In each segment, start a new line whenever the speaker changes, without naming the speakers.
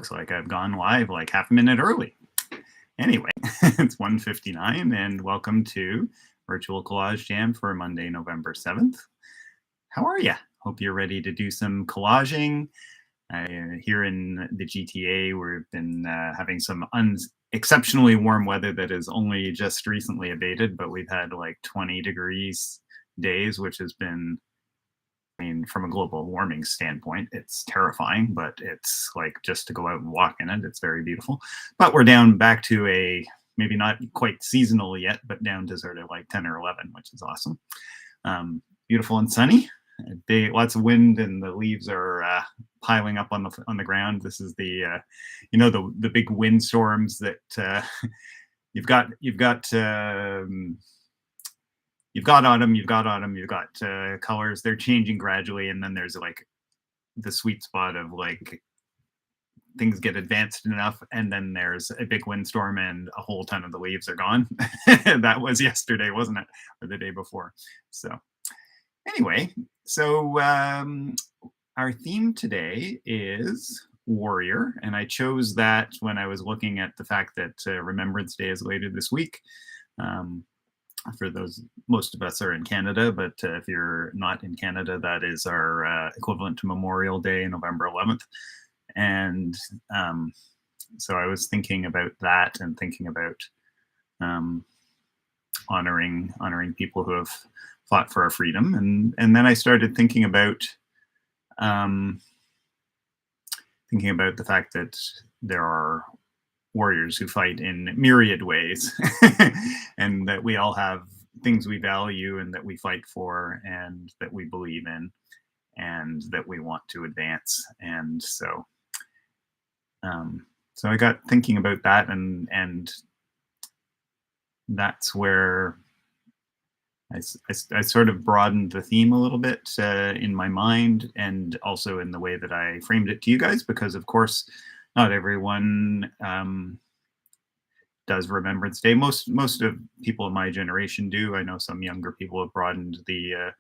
looks like I've gone live like half a minute early. Anyway, it's 1:59 and welcome to Virtual Collage Jam for Monday, November 7th. How are you? Hope you're ready to do some collaging. Here in the GTA, we've been having some exceptionally warm weather that has only just recently abated, but we've had like 20 degrees days, which has been, I mean, from a global warming standpoint, it's terrifying, but it's like just to go out and walk in it, it's very beautiful. But we're down back to a, maybe not quite seasonal yet, but down to sort of like 10 or 11, which is awesome. Beautiful and sunny. Lots of wind, and the leaves are piling up on the ground. This is the the big windstorms that you've got autumn, you've got colors. They're changing gradually, and then there's like the sweet spot of like things get advanced enough, and then there's a big windstorm and a whole ton of the leaves are gone. That was yesterday, wasn't it, or the day before? So anyway, so our theme today is warrior, and I chose that when I was looking at the fact that Remembrance Day is later this week. For those, most of us are in Canada, but if you're not in Canada, that is our equivalent to Memorial Day, November 11th. And so I was thinking about that and thinking about honoring people who have fought for our freedom, and then I started thinking about the fact that there are warriors who fight in myriad ways, and that we all have things we value and that we fight for and that we believe in and that we want to advance. And so I got thinking about that, and that's where I sort of broadened the theme a little bit in my mind, and also in the way that I framed it to you guys, because of course not everyone does Remembrance Day. Most of people in my generation do. I know some younger people have broadened the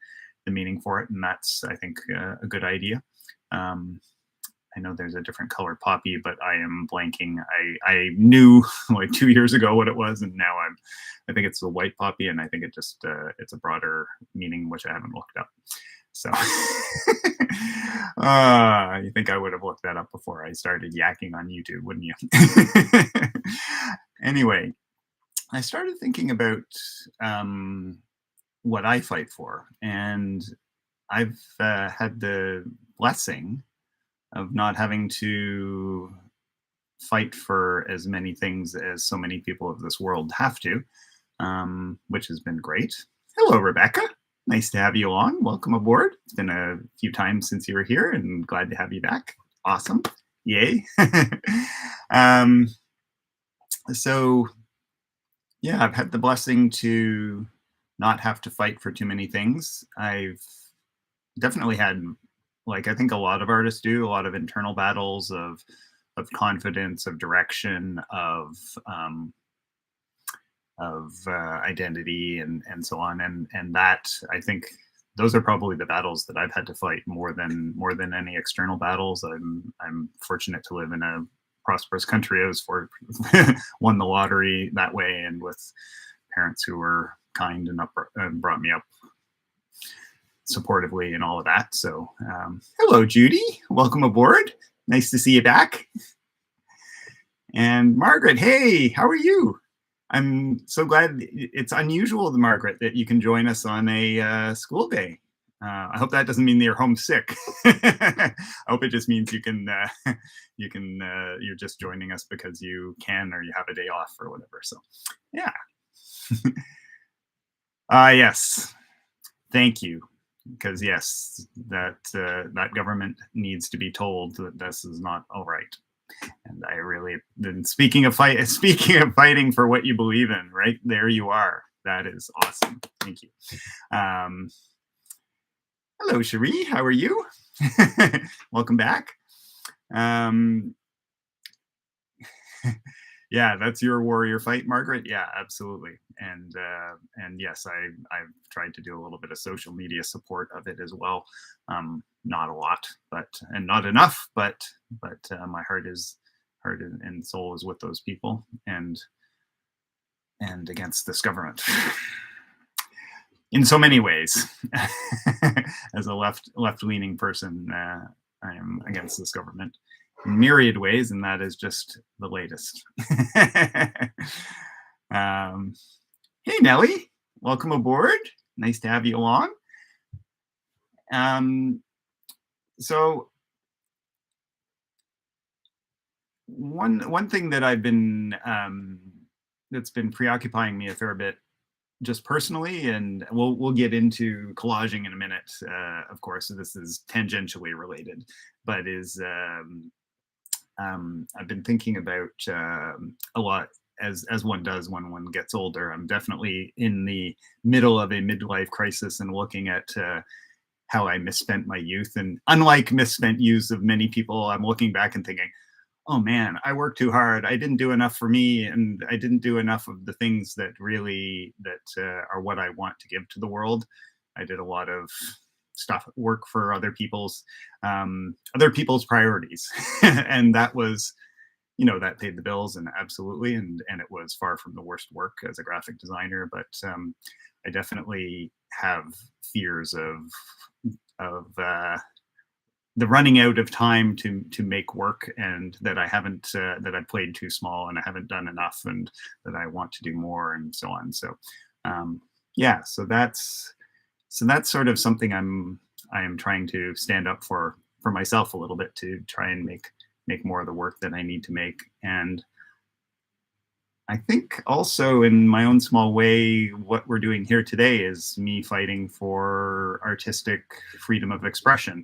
meaning for it, and that's, I think, a good idea. I know there's a different color poppy, but I am blanking. I knew like 2 years ago what it was, and now I think it's the white poppy, and I think it just it's a broader meaning, which I haven't looked up. So you think I would have looked that up before I started yakking on YouTube, wouldn't you? Anyway, I started thinking about what I fight for, and I've had the blessing of not having to fight for as many things as so many people of this world have to, which has been great. Hello, Rebecca. Nice to have you along. Welcome aboard. It's been a few times since you were here, and glad to have you back. Awesome. Yay. So yeah, I've had the blessing to not have to fight for too many things. I've definitely had, like I think a lot of artists do, a lot of internal battles of confidence, of direction, of identity, and so on, and that, I think those are probably the battles that I've had to fight more than any external battles. I'm fortunate to live in a prosperous country. I was won the lottery that way, and with parents who were kind and brought me up supportively and all of that. So hello, Judy. Welcome aboard. Nice to see you back. And Margaret, hey, how are you? I'm so glad. It's unusual, Margaret, that you can join us on a school day. I hope that doesn't mean that you're homesick. I hope it just means you're just joining us because you can, or you have a day off or whatever. So yeah. Yes. Thank you. Because yes, that government needs to be told that this is not all right. And I really, then speaking of fighting for what you believe in, right there you are. That is awesome. Thank you. Hello, Cherie. How are you? Welcome back. Yeah, that's your warrior fight, Margaret. Yeah, absolutely. And yes, I've tried to do a little bit of social media support of it as well. Not a lot, and not enough, but my heart is heart and soul is with those people and against this government in so many ways. As a left-leaning person, I am against this government in myriad ways, and that is just the latest. Hey, Nellie, welcome aboard. Nice to have you along. So one thing that I've been that's been preoccupying me a fair bit, just personally, and we'll get into collaging in a minute. Of course, so this is tangentially related, but is I've been thinking about a lot, as one does when one gets older. I'm definitely in the middle of a midlife crisis and looking at how I misspent my youth. And unlike misspent youth of many people, I'm looking back and thinking, oh man, I worked too hard. I didn't do enough for me, and I didn't do enough of the things that really are what I want to give to the world. I did a lot of work for other people's priorities, and that was, that paid the bills, and absolutely, and it was far from the worst work as a graphic designer. But I definitely have fears of the running out of time to make work, and that I haven't that I played too small, and I haven't done enough, and that I want to do more, and so on. So yeah, so that's sort of something I am trying to stand up for myself a little bit, to try and make more of the work that I need to make. And I think also, in my own small way, what we're doing here today is me fighting for artistic freedom of expression,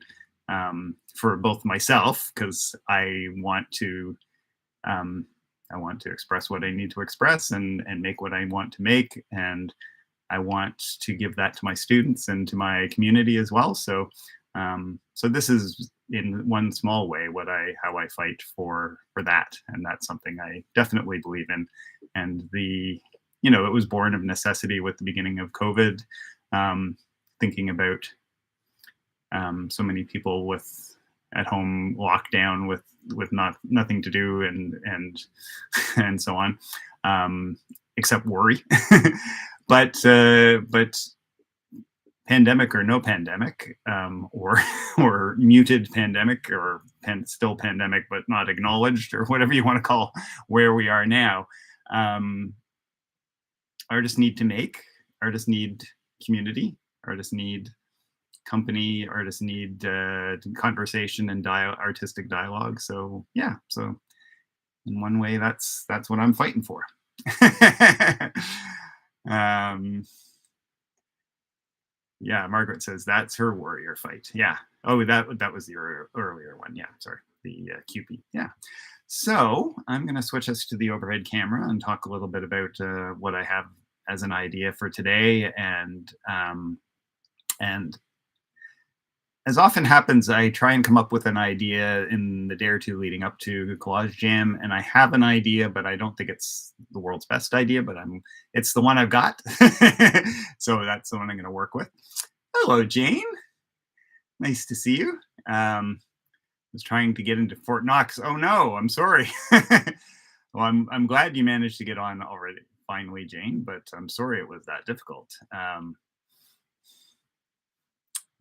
for both myself, because I want to express what I need to express, and make what I want to make, and I want to give that to my students and to my community as well. So so this is, in one small way, how I fight for that, and that's something I definitely believe in. And it was born of necessity with the beginning of COVID, thinking about so many people at home lockdown with nothing to do, and so on, except worry. But pandemic or no pandemic, or muted pandemic, or still pandemic but not acknowledged, or whatever you want to call where we are now, artists need to make, artists need community, artists need company, artists need conversation and artistic dialogue. So yeah, so in one way, that's what I'm fighting for. Yeah, Margaret says that's her warrior fight. Yeah. Oh, that was the earlier one. Yeah, sorry, the QP. Yeah. So I'm going to switch us to the overhead camera and talk a little bit about what I have as an idea for today. And as often happens, I try and come up with an idea in the day or two leading up to Collage Jam, and I have an idea, but I don't think it's the world's best idea, but it's the one I've got. So that's the one I'm going to work with. Hello, Jane. Nice to see you. Was trying to get into Fort Knox. Oh no, I'm sorry. Well, I'm glad you managed to get on already, finally, Jane, but I'm sorry it was that difficult.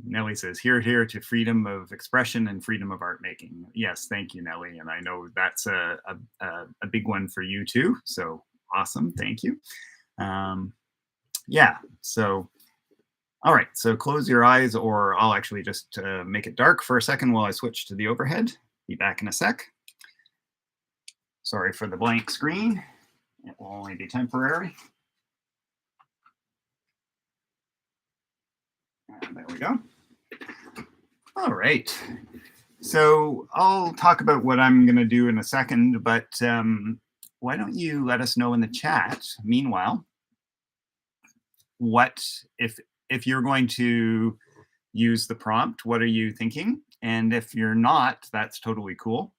Nellie says, here to freedom of expression and freedom of art making. Yes, thank you, Nellie. And I know that's a big one for you too. So awesome, thank you. Yeah, so, all right, so close your eyes, or I'll actually just make it dark for a second while I switch to the overhead. Be back in a sec. Sorry for the blank screen. It will only be temporary. And there we go. All right. So I'll talk about what I'm going to do in a second, but why don't you let us know in the chat, meanwhile, what if you're going to use the prompt, what are you thinking? And if you're not, that's totally cool.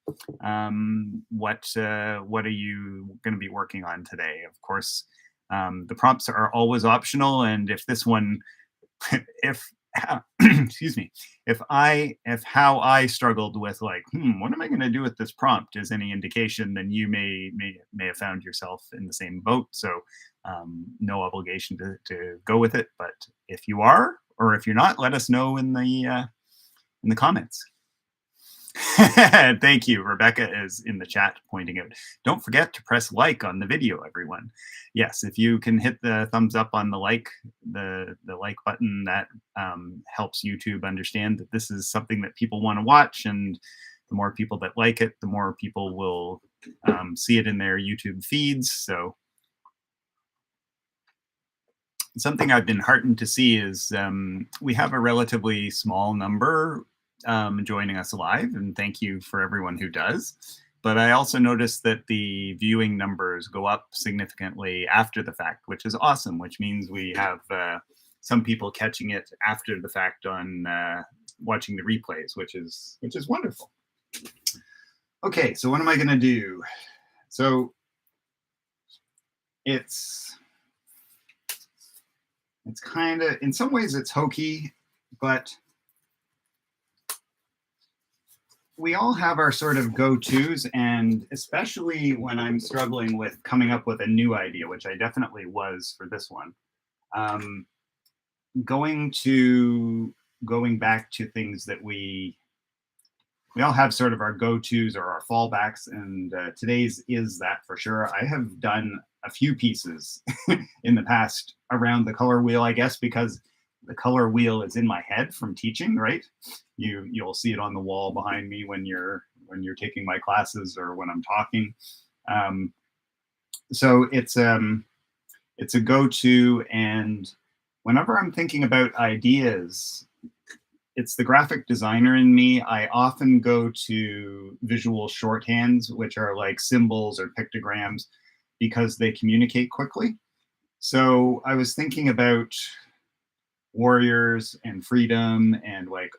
What are you going to be working on today? Of course, the prompts are always optional, and if this one, if excuse me, if how I struggled with like, what am I going to do with this prompt is any indication, then you may have found yourself in the same boat. So no obligation to go with it, but if you are, or if you're not, let us know in the comments. Thank you. Rebecca is in the chat pointing out, don't forget to press like on the video, everyone. Yes, if you can hit the thumbs up on the like button, that helps YouTube understand that this is something that people want to watch, and the more people that like it, the more people will see it in their YouTube feeds. So something I've been heartened to see is we have a relatively small number joining us live, and thank you for everyone who does. But I also noticed that the viewing numbers go up significantly after the fact, which is awesome, which means we have some people catching it after the fact on watching the replays, which is wonderful. Okay, so what am I going to do? So it's kind of, in some ways it's hokey, but we all have our sort of go-tos, and especially when I'm struggling with coming up with a new idea, which I definitely was for this one, going back to things that we all have sort of our go-tos or our fallbacks, and today's is that for sure. I have done a few pieces in the past around the color wheel, I guess, because the color wheel is in my head from teaching, right? You'll see it on the wall behind me when you're taking my classes or when I'm talking. So it's a go-to, and whenever I'm thinking about ideas, it's the graphic designer in me. I often go to visual shorthands, which are like symbols or pictograms, because they communicate quickly. So I was thinking about warriors and freedom and like,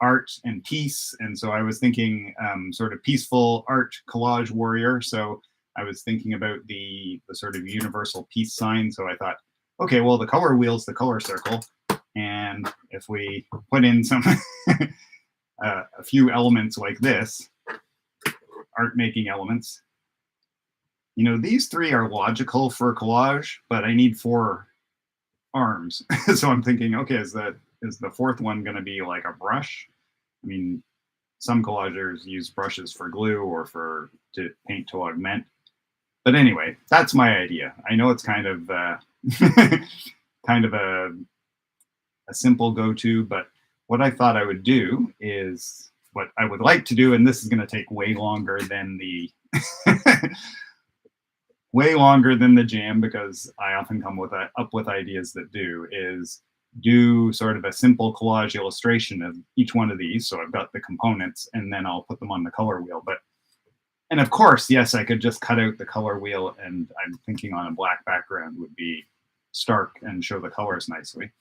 art and peace. And so I was thinking sort of peaceful art collage warrior. So I was thinking about the sort of universal peace sign. So I thought, okay, well, the color wheel's the color circle. And if we put in some a few elements like this, art making elements, these three are logical for collage, but I need 4 arms. So I'm thinking, okay, is the fourth one going to be like a brush? I mean, some collagers use brushes for glue or to paint to augment. But anyway, that's my idea. I know it's kind of kind of a simple go-to, but what I thought I would do is what I would like to do, and this is going to take way longer than the way longer than the jam, because I often come up with ideas that do sort of a simple collage illustration of each one of these. So I've got the components, and then I'll put them on the color wheel. And of course, yes, I could just cut out the color wheel, and I'm thinking on a black background would be stark and show the colors nicely.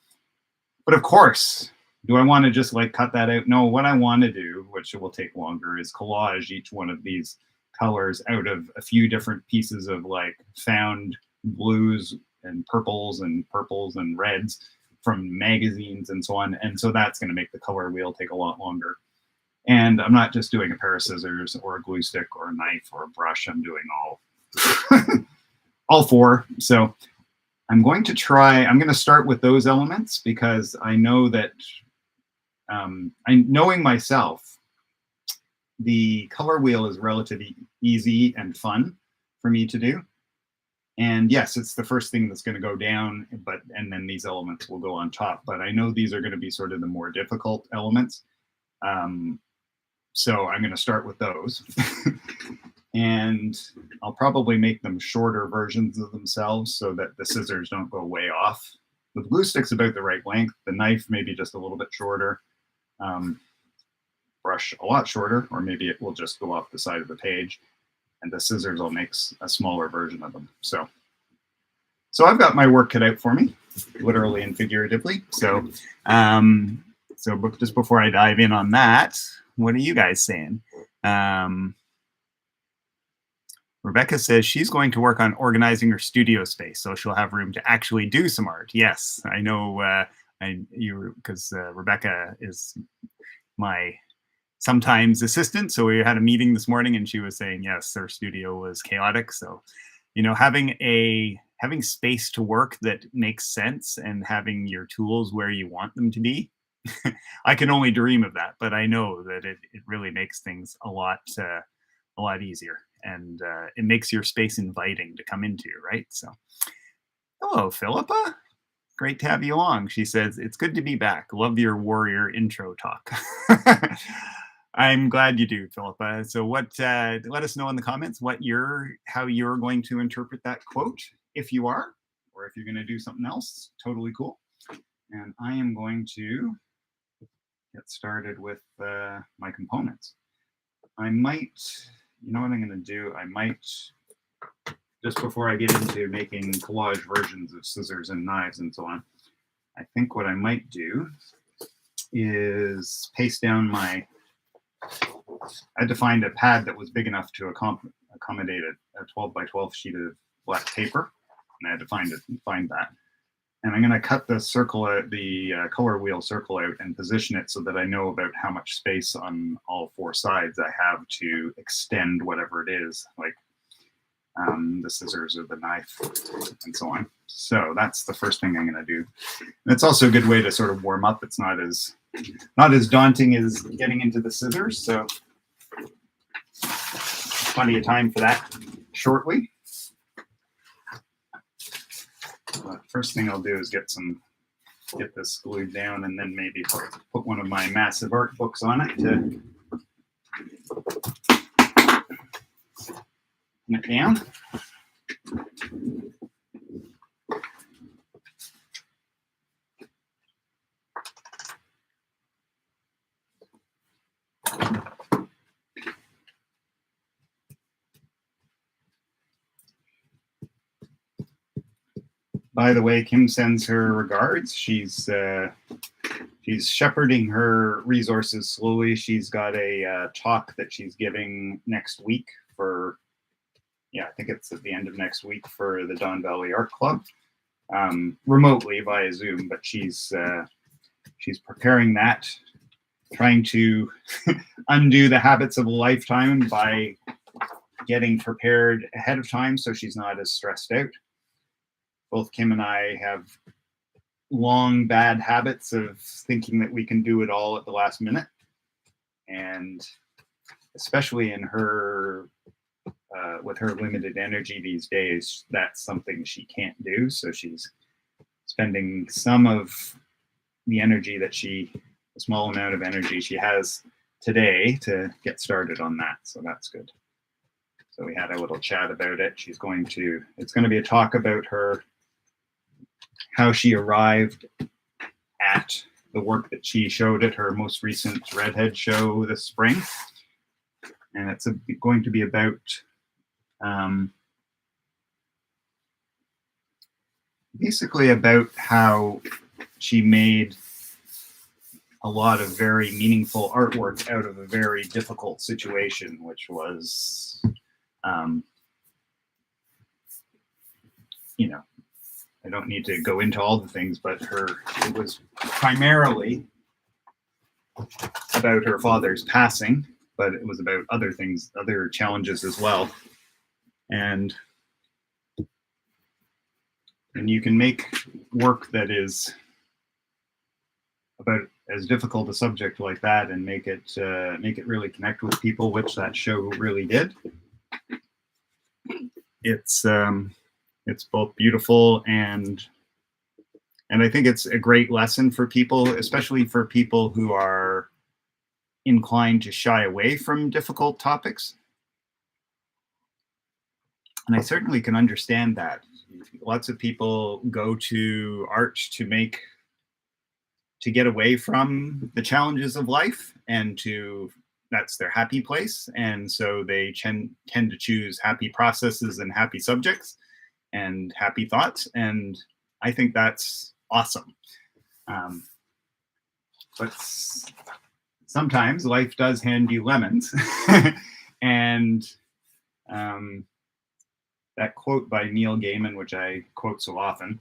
But of course, do I want to just like cut that out? No, what I want to do, which will take longer, is collage each one of these colors out of a few different pieces of like found blues and purples and reds from magazines and so on. And so that's going to make the color wheel take a lot longer. And I'm not just doing a pair of scissors or a glue stick or a knife or a brush. I'm doing all 4. So I'm going to start with those elements, because I know that knowing myself, the color wheel is relatively easy and fun for me to do. And yes, it's the first thing that's going to go down, and then these elements will go on top. But I know these are going to be sort of the more difficult elements. So I'm going to start with those. And I'll probably make them shorter versions of themselves so that the scissors don't go way off. The glue stick's about the right length. The knife maybe just a little bit shorter. Brush a lot shorter, or maybe it will just go off the side of the page. And the scissors will make a smaller version of them. So I've got my work cut out for me, literally and figuratively. So just before I dive in on that, what are you guys saying? Rebecca says she's going to work on organizing her studio space so she'll have room to actually do some art. Yes, I know because Rebecca is my sometimes assistant. So we had a meeting this morning and she was saying, yes, their studio was chaotic. So, having space to work that makes sense and having your tools where you want them to be. I can only dream of that, but I know that it really makes things a lot easier, and it makes your space inviting to come into, right? So, hello, Philippa. Great to have you along. She says, it's good to be back. Love your warrior intro talk. I'm glad you do, Philippa. So let us know in the comments how you're going to interpret that quote, if you are, or if you're going to do something else. Totally cool. And I am going to get started with my components. I might, you know what I'm going to do? I might, just before I get into making collage versions of scissors and knives and so on, I think what I might do is paste down I had to find a pad that was big enough to accommodate a 12 by 12 sheet of black paper, and I had to find that. And I'm going to cut the circle out, the color wheel circle out, and position it so that I know about how much space on all four sides I have to extend whatever it is, like the scissors or the knife and so on. So that's the first thing I'm going to do. And it's also a good way to sort of warm up. It's not as daunting as getting into the scissors. So plenty of time for that shortly. But first thing I'll do is get this glued down, and then maybe put one of my massive art books on it to pin it down. By the way, Kim sends her regards. She's shepherding her resources slowly. She's got a talk that she's giving next week for, I think it's at the end of next week, for the Don Valley Art Club, remotely via Zoom. But she's preparing that, trying to undo the habits of a lifetime by getting prepared ahead of time so she's not as stressed out. Both Kim and I have long bad habits of thinking that we can do it all at the last minute. And especially in her, with her limited energy these days, that's something she can't do. So she's spending some of the energy the small amount of energy she has today to get started on that. So that's good. So we had a little chat about it. It's going to be a talk about how she arrived at the work that she showed at her most recent Redhead show this spring. And it's going to be about basically about how she made a lot of very meaningful artwork out of a very difficult situation, which was, I don't need to go into all the things, but it was primarily about her father's passing, but it was about other things, other challenges as well. And you can make work that is about as difficult a subject like that and make it really connect with people, which that show really did. It's both beautiful and I think it's a great lesson for people, especially for people who are inclined to shy away from difficult topics. And I certainly can understand that. Lots of people go to art to get away from the challenges of life, and that's their happy place. And so they tend to choose happy processes and happy subjects and happy thoughts. And I think that's awesome. But sometimes life does hand you lemons. And that quote by Neil Gaiman, which I quote so often,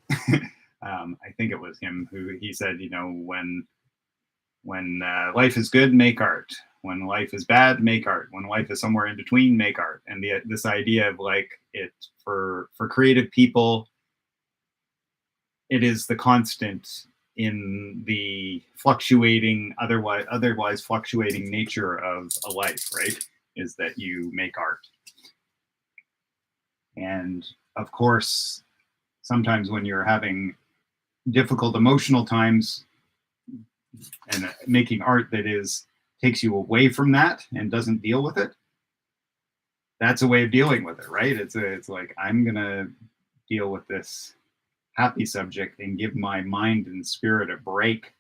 I think it was him who he said, you know, when life is good, make art. When life is bad, make art. When life is somewhere in between, make art. And this idea of like it for creative people, it is the constant in the fluctuating, otherwise fluctuating nature of a life, right? Is that you make art. And of course, sometimes when you're having difficult emotional times and making art that takes you away from that and doesn't deal with it, that's a way of dealing with it, right? It's like, I'm gonna deal with this happy subject and give my mind and spirit a break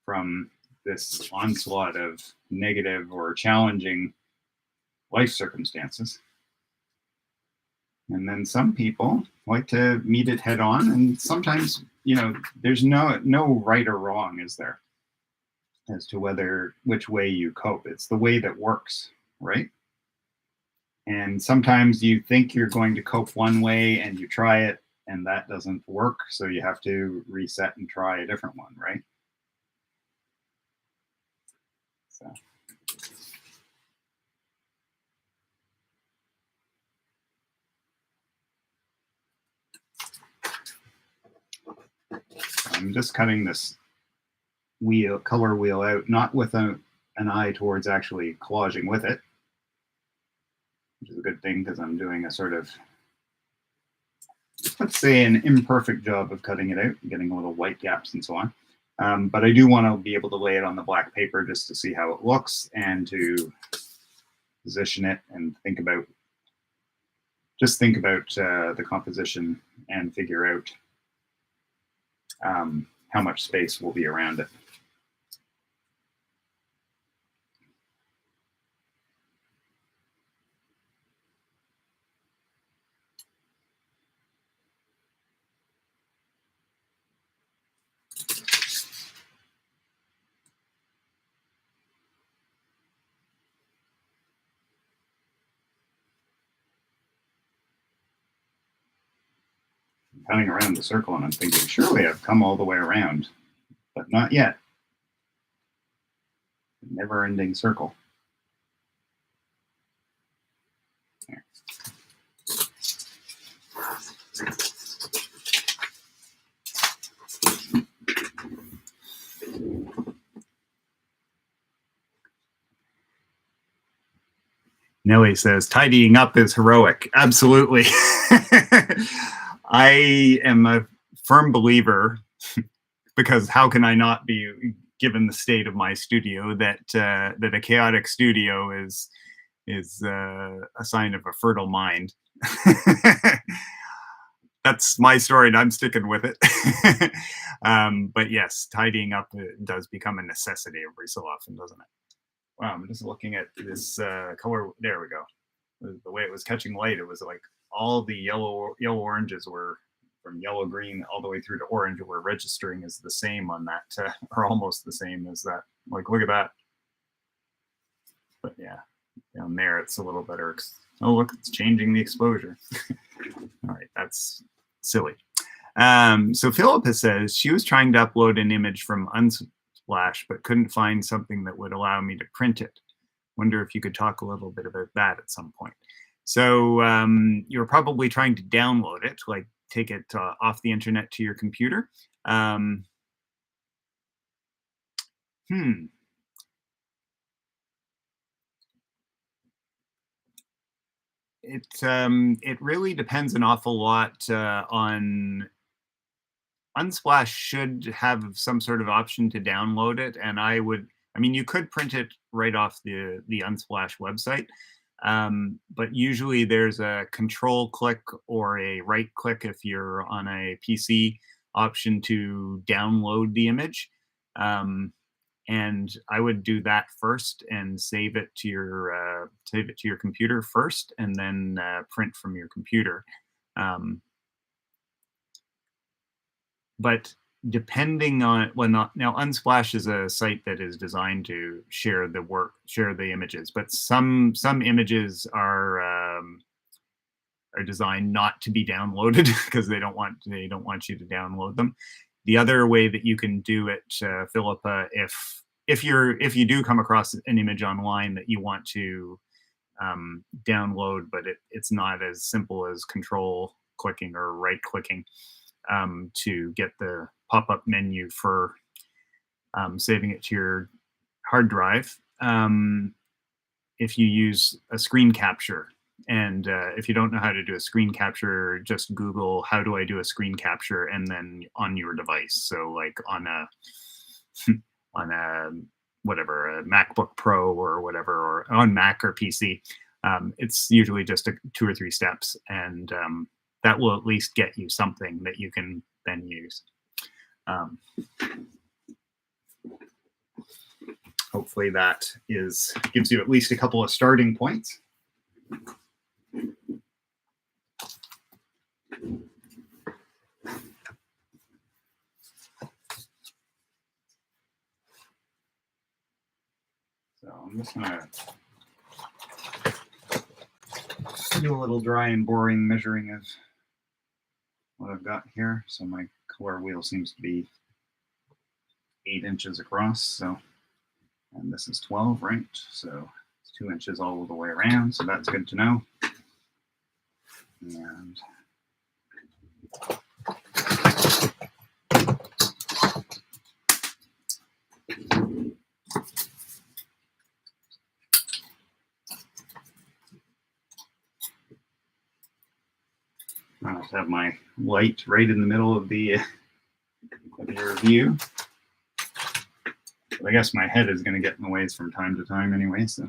from this onslaught of negative or challenging life circumstances. And then some people like to meet it head on, and sometimes, you know, there's no right or wrong, is there, as to which way you cope. It's the way that works, right? And sometimes you think you're going to cope one way and you try it and that doesn't work, so you have to reset and try a different one, right? So I'm just cutting this color wheel out, not with an eye towards actually collaging with it, which is a good thing because I'm doing a sort of, let's say, an imperfect job of cutting it out, getting little white gaps and so on. But I do want to be able to lay it on the black paper just to see how it looks and to position it and think about the composition and figure out how much space will be around it. Cutting around the circle and I'm thinking, surely I've come all the way around, but not yet. Never-ending circle. There. Nellie says, tidying up is heroic. Absolutely. I am a firm believer, because how can I not be, given the state of my studio, that a chaotic studio is a sign of a fertile mind. That's my story and I'm sticking with it. But yes, tidying up does become a necessity every so often, doesn't it? Wow, I'm just looking at this color. There we go. The way it was catching light, it was like all the yellow oranges were from yellow green all the way through to orange were registering as the same on that, or almost the same as that. Like, look at that. But yeah, down there it's a little better. Oh, look, it's changing the exposure. All right, that's silly. So Philippa says she was trying to upload an image from Unsplash, but couldn't find something that would allow me to print it. Wonder if you could talk a little bit about that at some point. So you're probably trying to download it, like take it off the internet to your computer. It really depends an awful lot on. Unsplash should have some sort of option to download it, and I mean, you could print it right off the Unsplash website, but usually there's a control click or a right click if you're on a PC option to download the image. And I would do that first and save it to your computer first, and then print from your computer. But depending on, well, now Unsplash is a site that is designed to share the images, but some images are are designed not to be downloaded because they don't want you to download them. The other way that you can do it, Philippa, if you do come across an image online that you want to download, but it's not as simple as control clicking or right clicking to get the pop-up menu for saving it to your hard drive. If you use a screen capture, and if you don't know how to do a screen capture, just Google "how do I do a screen capture" and then on your device. So like on a whatever, a MacBook Pro or whatever, or on Mac or PC, it's usually just 2 or 3 steps, and that will at least get you something that you can then use. Hopefully that gives you at least a couple of starting points. So I'm just gonna do a little dry and boring measuring of what I've got here. So my color wheel seems to be 8 inches across. So, and this is 12, right? So it's 2 inches all the way around. So that's good to know. And I have to have my light right in the middle of the review. But I guess my head is going to get in the ways from time to time anyway, so.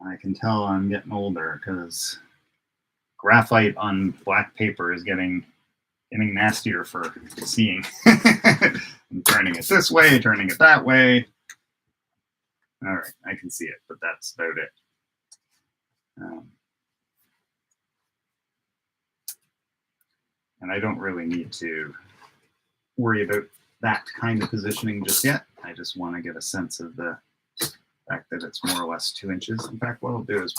I can tell I'm getting older because graphite on black paper is getting nastier for seeing. I'm turning it this way, turning it that way. All right, I can see it, but that's about it. And I don't really need to worry about that kind of positioning just yet. I just want to get a sense of the fact that it's more or less 2 inches. In fact, what I'll do is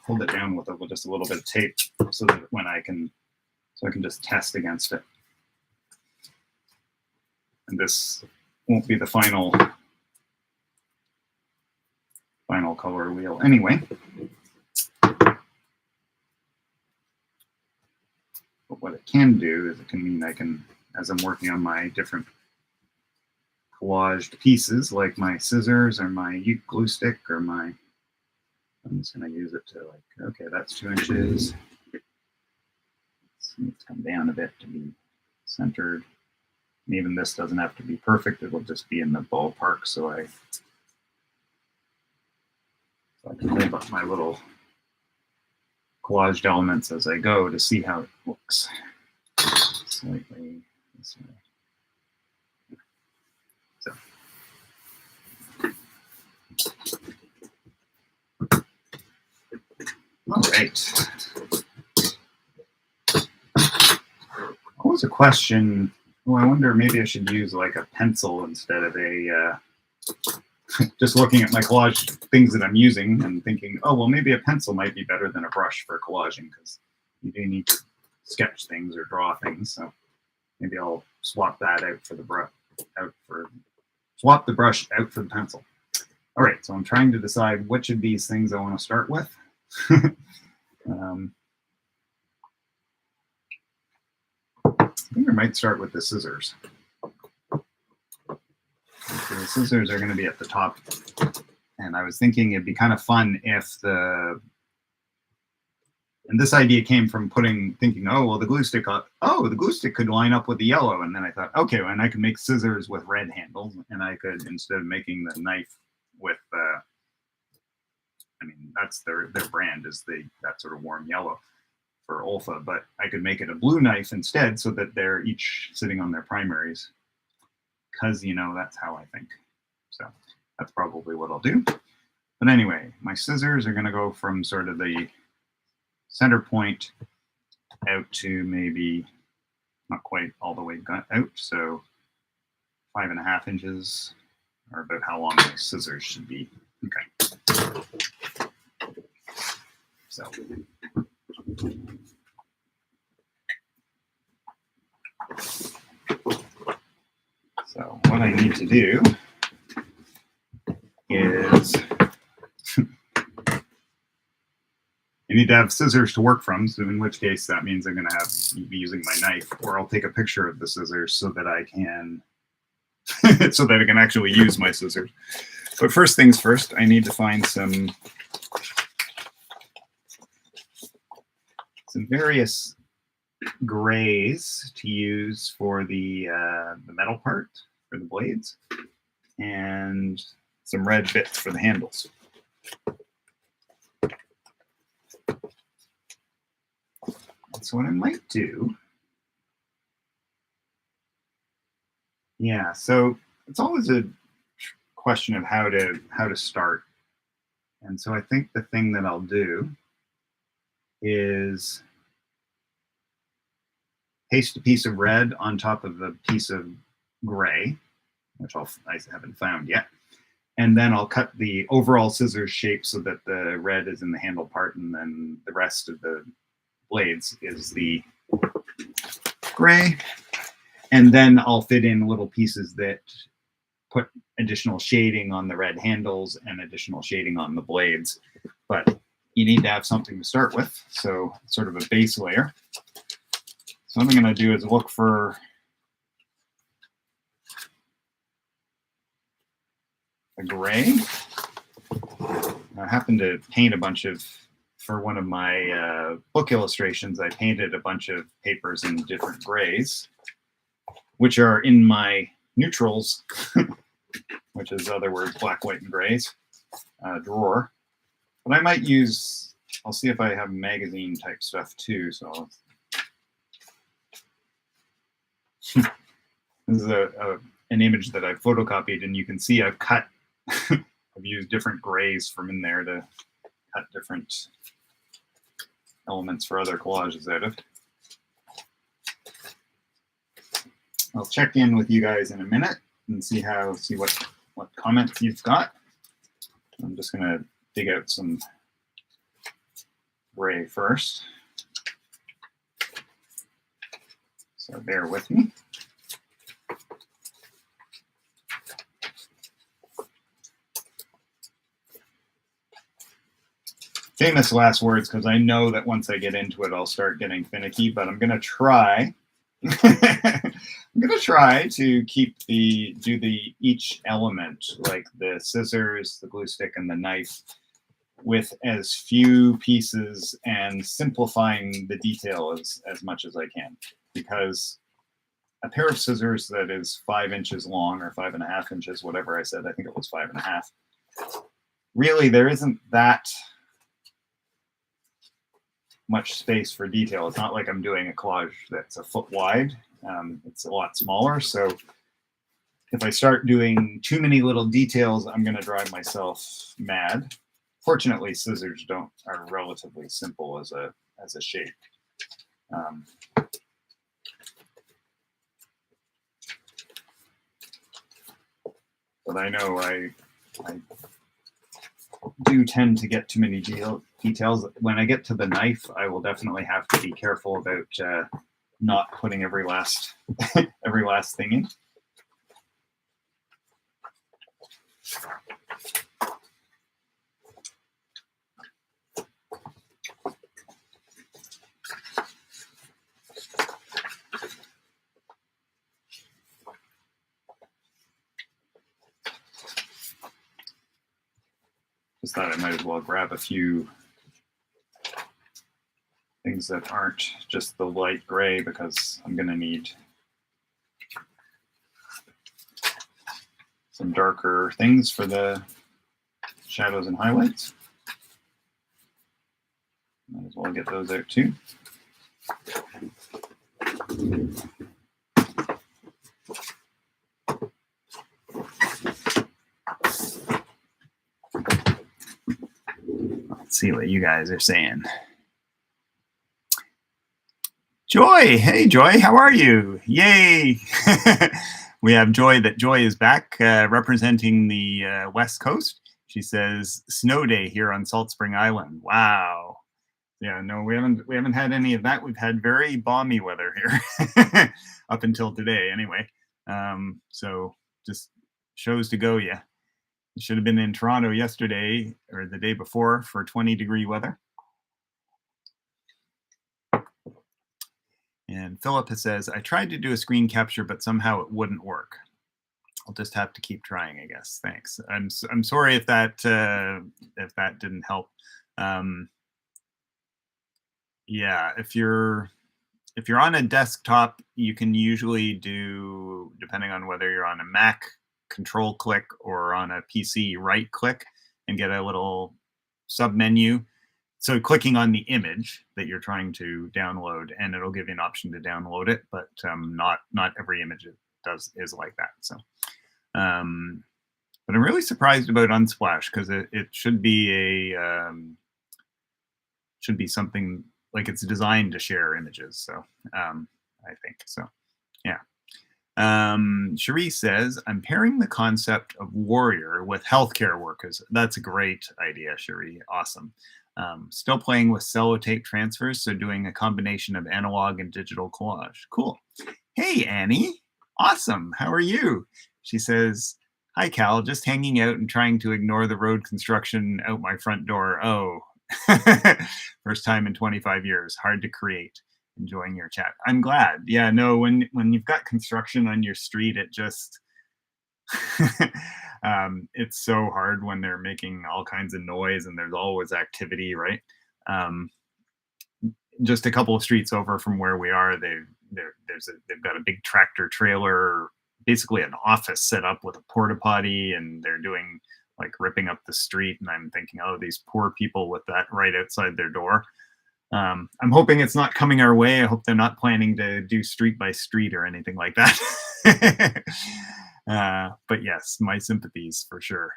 hold it down with just a little bit of tape so that when I can just test against it. And this won't be the final color wheel anyway. But what it can do is it can mean I can, as I'm working on my different collaged pieces, like my scissors or my glue stick or I'm just going to use it to okay, that's 2 inches. Let's come down a bit to be centered. And even this doesn't have to be perfect. It'll just be in the ballpark. So I can hold up my little collaged elements as I go to see how it looks. Slightly this way. So. All right. What was a question? Well, I wonder maybe I should use like a pencil instead of a just looking at my collage things that I'm using and thinking, oh, well, maybe a pencil might be better than a brush for collaging because you do need to sketch things or draw things. So maybe I'll swap that out for the brush, swap the brush out for the pencil. All right, so I'm trying to decide which of these things I want to start with. I think I might start with the scissors. So the scissors are going to be at the top. And I was thinking it'd be kind of fun if the And this idea came from thinking, oh, well, the glue stick could line up with the yellow. And then I thought, okay, well, and I could make scissors with red handles, and I could, instead of making the knife with, I mean, that's their brand is that sort of warm yellow for Olfa, but I could make it a blue knife instead, so that they're each sitting on their primaries, because, you know, that's how I think. So that's probably what I'll do. But anyway, my scissors are going to go from sort of the center point out to maybe not quite all the way out, so 5.5 inches, or about how long my scissors should be. Okay. So what I need to do is I need to have scissors to work from, so in which case that means I'm going to be using my knife, or I'll take a picture of the scissors so that I can actually use my scissors. But first things first, I need to find some various grays to use for the metal part for the blades, and some red bits for the handles. So what I might do, yeah, so it's always a question of how to start. And so I think the thing that I'll do is paste a piece of red on top of a piece of gray, which I haven't found yet. And then I'll cut the overall scissors shape so that the red is in the handle part, and then the rest of the blades is the gray. And then I'll fit in little pieces that put additional shading on the red handles and additional shading on the blades. But you need to have something to start with, so sort of a base layer. So what I'm going to do is look for a gray. I happened to paint a bunch of, for one of my book illustrations, I painted a bunch of papers in different grays, which are in my neutrals, which is other words, black, white, and grays drawer. But I might use, I'll see if I have magazine type stuff too. So this is an image that I've photocopied, and you can see I've cut, I've used different grays from in there to cut different elements for other collages out of. I'll check in with you guys in a minute and see what comments you've got. I'm just going to dig out some gray first. So bear with me. Famous last words, because I know that once I get into it, I'll start getting finicky, but I'm going to try. I'm going to try to do each element, like the scissors, the glue stick, and the knife, with as few pieces and simplifying the detail as much as I can. Because a pair of scissors that is 5 inches long, or 5.5 inches, whatever I said, I think it was 5.5. Really, there isn't that much space for detail. It's not like I'm doing a collage that's a foot wide. It's a lot smaller. So if I start doing too many little details, I'm going to drive myself mad. Fortunately, scissors are relatively simple as a shape. But I know I do tend to get too many details. When I get to the knife, I will definitely have to be careful about not putting every last thing in. Just thought I might as well grab a few things that aren't just the light gray, because I'm going to need some darker things for the shadows and highlights. Might as well get those out too. Let's see what you guys are saying. Joy, hey Joy, how are you? Yay! We have Joy. Joy is back representing the West Coast. She says snow day here on Salt Spring Island. Wow. Yeah, no, we haven't had any of that. We've had very balmy weather here up until today, anyway. So just shows to go. Yeah, you should have been in Toronto yesterday or the day before for 20-degree weather. And Philip says, I tried to do a screen capture, but somehow it wouldn't work. I'll just have to keep trying, I guess. Thanks. I'm sorry if that didn't help. Yeah, if you're on a desktop, you can usually do, depending on whether you're on a Mac, control click, or on a PC, right click, and get a little sub menu. So clicking on the image that you're trying to download, and it'll give you an option to download it, but not every image is like that. So, but I'm really surprised about Unsplash, because it should be something like it's designed to share images. So I think so. Yeah. Cherie says, I'm pairing the concept of warrior with healthcare workers. That's a great idea, Cherie. Awesome. Still playing with sellotape transfers, so doing a combination of analog and digital collage. Cool. Hey, Annie. Awesome. How are you? She says, hi, Cal. Just hanging out and trying to ignore the road construction out my front door. Oh, first time in 25 years. Hard to create. Enjoying your chat. I'm glad. Yeah, no, when you've got construction on your street, it just... it's so hard when they're making all kinds of noise and there's always activity, right? Just a couple of streets over from where we are, they've got a big tractor trailer, basically an office set up with a porta potty, and they're doing like ripping up the street. And I'm thinking, oh, these poor people with that right outside their door. I'm hoping it's not coming our way. I hope they're not planning to do street by street or anything like that. But yes, my sympathies for sure.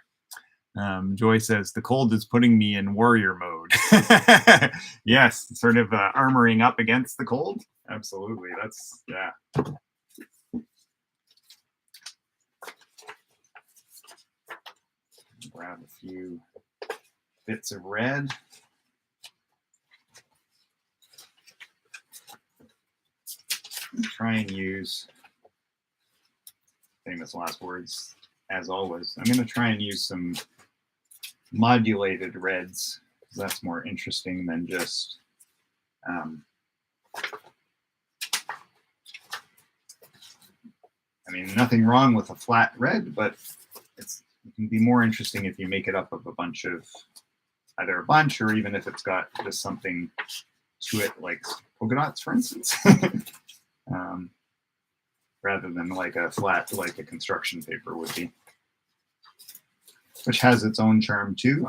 Joy says, the cold is putting me in warrior mode. Yes, sort of armoring up against the cold. Absolutely. That's, yeah. Grab a few bits of red. Try and use famous last words, as always. I'm going to try and use some modulated reds, because that's more interesting than just I mean, nothing wrong with a flat red, but it can be more interesting if you make it up of a bunch of, either a bunch, or even if it's got just something to it, like polka dots, for instance. Rather than like a flat, like a construction paper would be, which has its own charm too.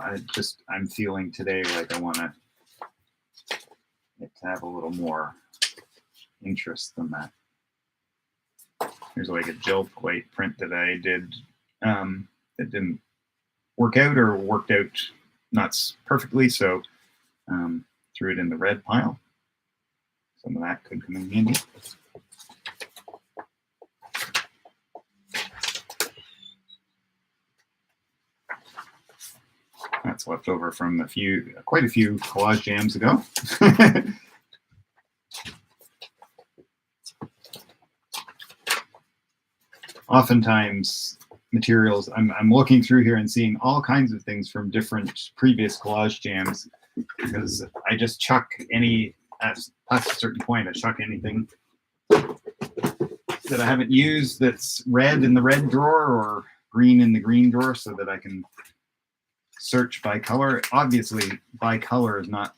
I'm feeling today like I want it to have a little more interest than that. Here's like a gel plate print that I did that didn't work out, or worked out not perfectly, so threw it in the red pile. Some of that could come in handy. That's left over from quite a few collage jams ago. Oftentimes, materials, I'm looking through here and seeing all kinds of things from different previous collage jams, because I just chuck past a certain point, I chuck anything that I haven't used that's red in the red drawer or green in the green drawer, so that I can search by color. Obviously, by color is not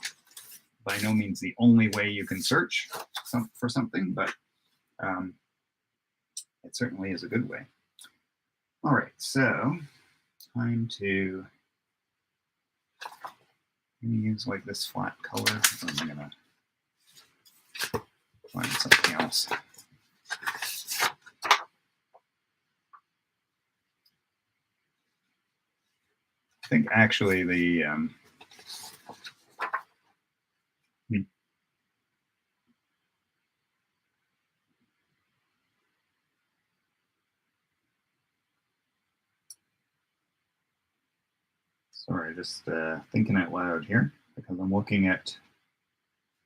by no means the only way you can search for something, but it certainly is a good way. All right, so time to use like this flat color. I'm gonna find something else. I think actually the sorry, just thinking out loud here, because I'm looking at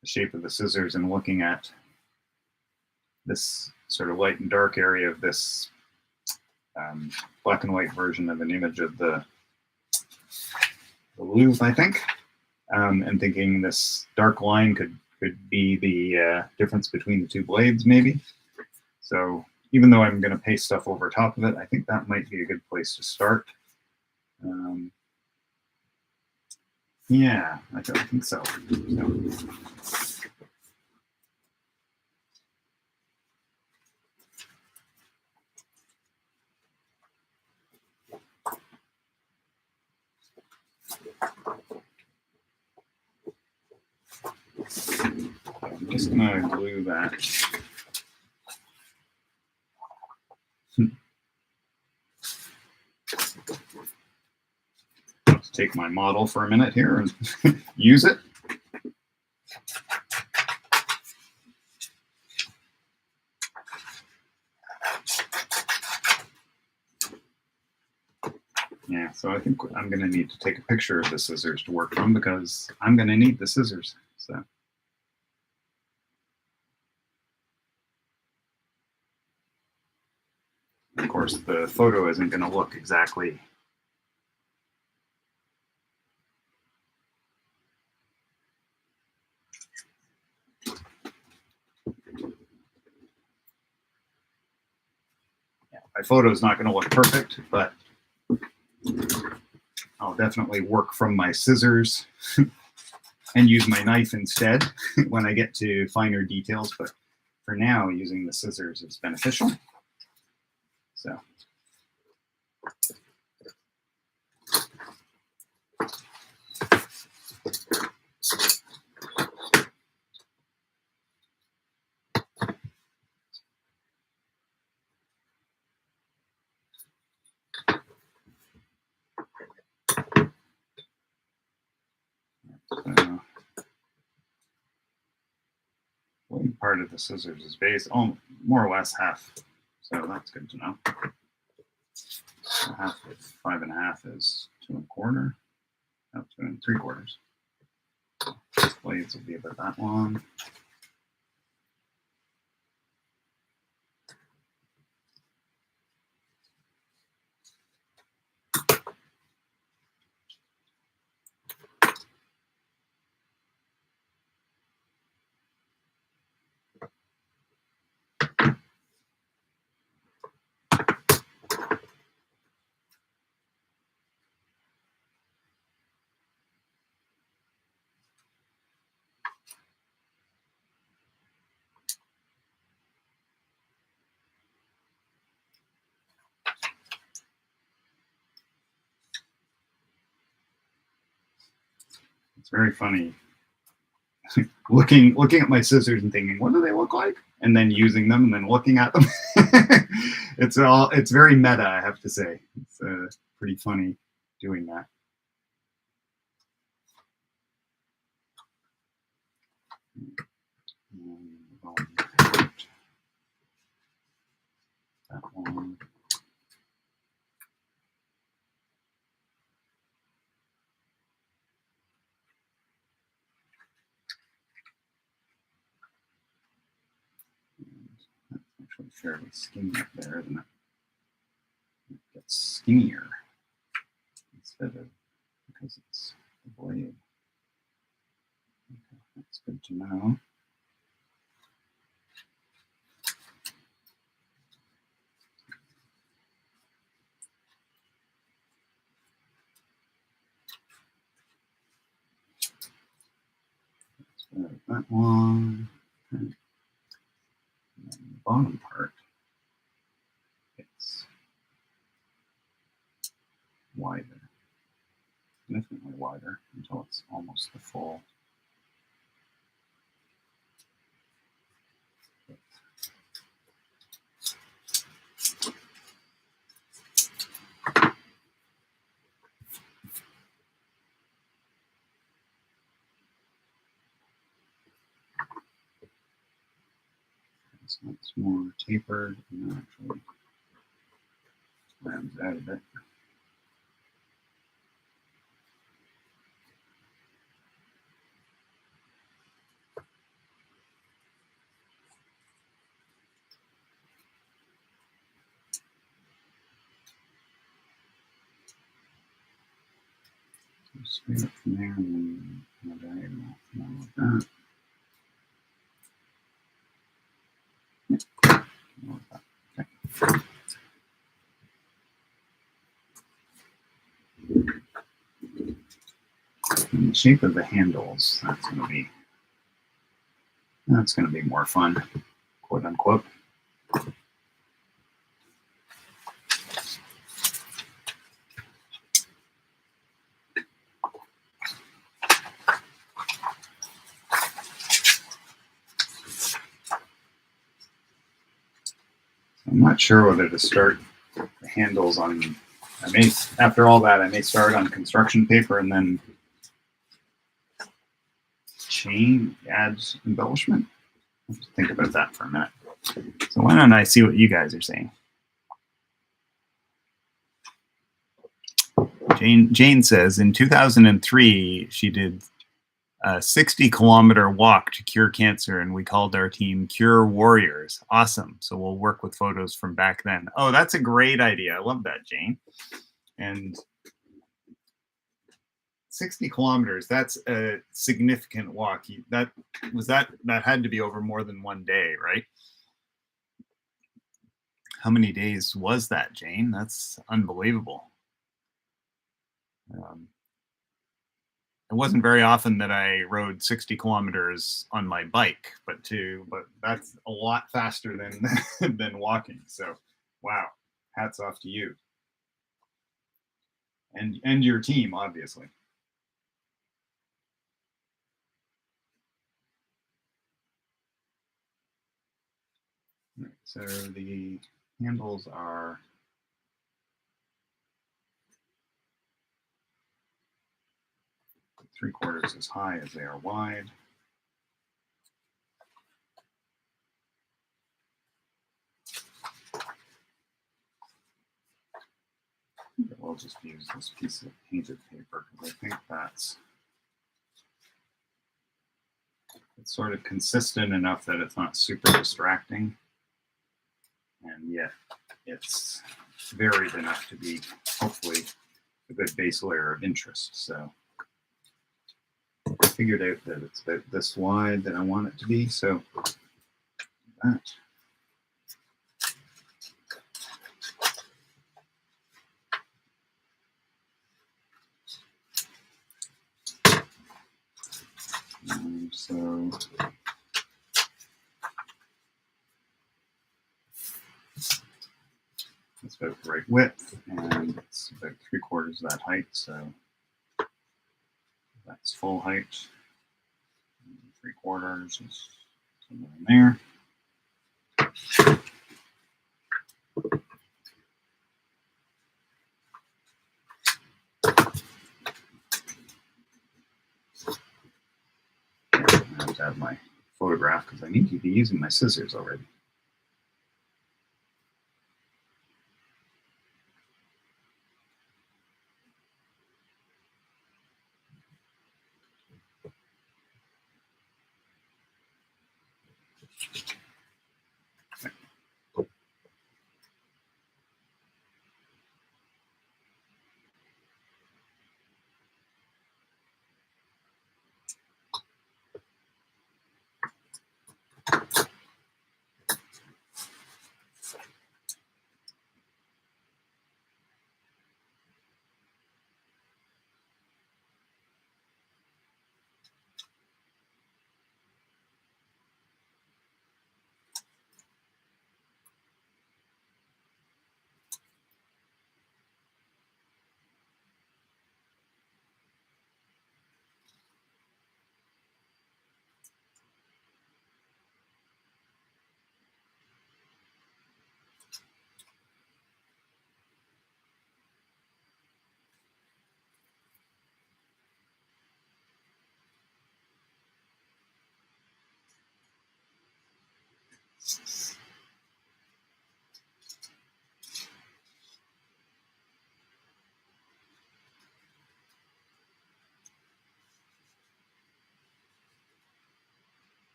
the shape of the scissors and looking at this sort of light and dark area of this black and white version of an image of the Louvre, I think, and thinking this dark line could be the difference between the two blades, maybe. So even though I'm going to paste stuff over top of it, I think that might be a good place to start. Yeah, I think so. I'm just going to glue that. Let's take my model for a minute here and use it. Yeah, so I think I'm going to need to take a picture of the scissors to work from, because I'm going to need the scissors. So. Of course, the photo isn't going to look exactly my photo is not going to look perfect, but I'll definitely work from my scissors and use my knife instead when I get to finer details. But for now, using the scissors is beneficial. So. One part of the scissors is based on more or less half, so that's good to know. Half of 5.5 is 2 1/4. No, 2 3/4. These blades will be about that long. It's very funny looking at my scissors and thinking, what do they look like? And then using them and then looking at them. It's very meta, I have to say. It's pretty funny doing that. That one. Actually fairly skinny up there, isn't it? It gets skinnier instead of, because it's the blade. Okay, that's good to know. long. And then the bottom part, it's wider, significantly wider until it's almost the full. So it's more tapered and actually rounds out a bit. Straight up from there and then a diagonal like that. Okay. And the shape of the handles, that's going to be more fun, quote unquote. I'm not sure whether to start the handles on, after all that, I may start on construction paper and then chain adds embellishment. I'll have to think about that for a minute. So why don't I see what you guys are saying? Jane says in 2003, she did a 60-kilometer walk to cure cancer, and we called our team Cure Warriors. Awesome. So we'll work with photos from back then. Oh, that's a great idea. I love that, Jane. And 60 kilometers, that's a significant walk. That had to be over more than one day, right? How many days was that, Jane? That's unbelievable. It wasn't very often that I rode 60 kilometers on my bike, but that's a lot faster than than walking. So, wow, hats off to you and your team, obviously. Right, so the handles are 3/4 as high as they are wide. We'll just use this piece of painted paper because I think it's sort of consistent enough that it's not super distracting, and yet it's varied enough to be hopefully a good base layer of interest. So I figured out that it's about this wide that I want it to be. So that. And so it's about the right width, and it's about 3/4 of that height. So that's full height. 3/4 is somewhere in there. I have to have my photograph because I need to be using my scissors already.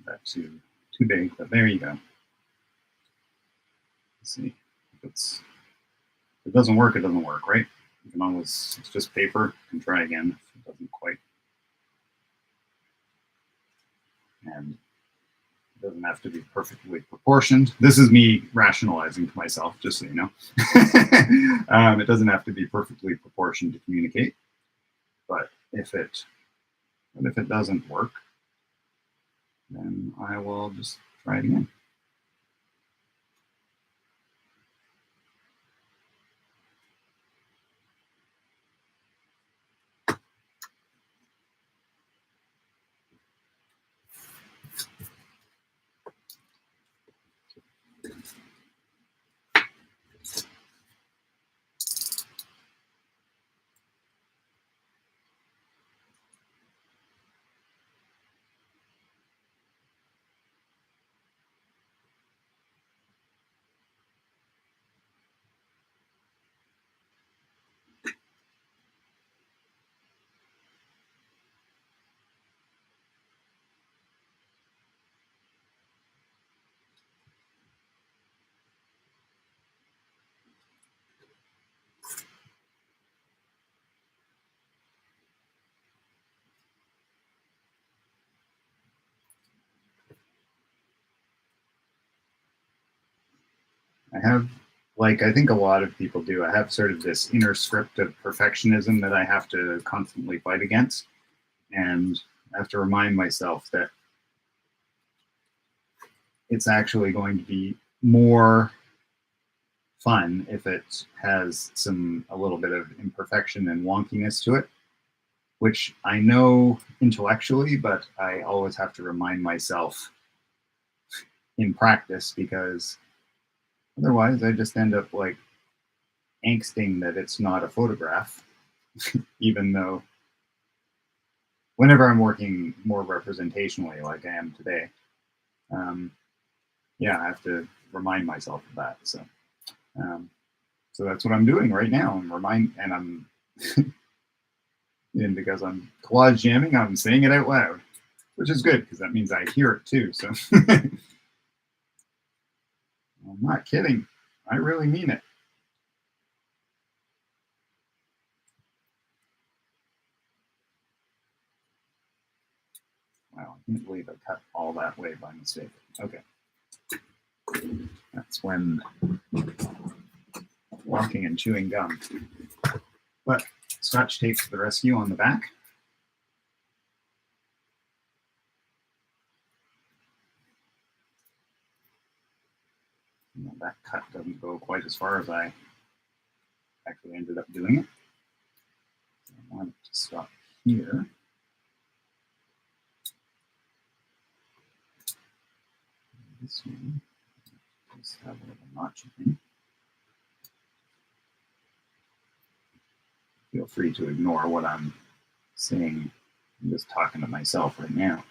That too big, but there you go. Let's see. If it doesn't work, it doesn't work, right? You can always, it's just paper. You can try again if it doesn't quite. And it doesn't have to be perfectly proportioned. This is me rationalizing to myself, just so you know. It doesn't have to be perfectly proportioned to communicate. But if it doesn't work, then I will just try it again. I have, like I think a lot of people do, I have sort of this inner script of perfectionism that I have to constantly fight against. And I have to remind myself that it's actually going to be more fun if it has a little bit of imperfection and wonkiness to it, which I know intellectually, but I always have to remind myself in practice, because otherwise I just end up like angsting that it's not a photograph, even though whenever I'm working more representationally like I am today, yeah, I have to remind myself of that. So that's what I'm doing right now. I'm and because I'm collage jamming, I'm saying it out loud, which is good because that means I hear it too. So I'm not kidding. I really mean it. Wow, I can't believe I cut all that way by mistake. Okay. That's when walking and chewing gum. But Scotch tape to the rescue on the back. And that cut doesn't go quite as far as I actually ended up doing it. So I want it to stop here. This one just have a little notch in. Feel free to ignore what I'm saying. I'm just talking to myself right now.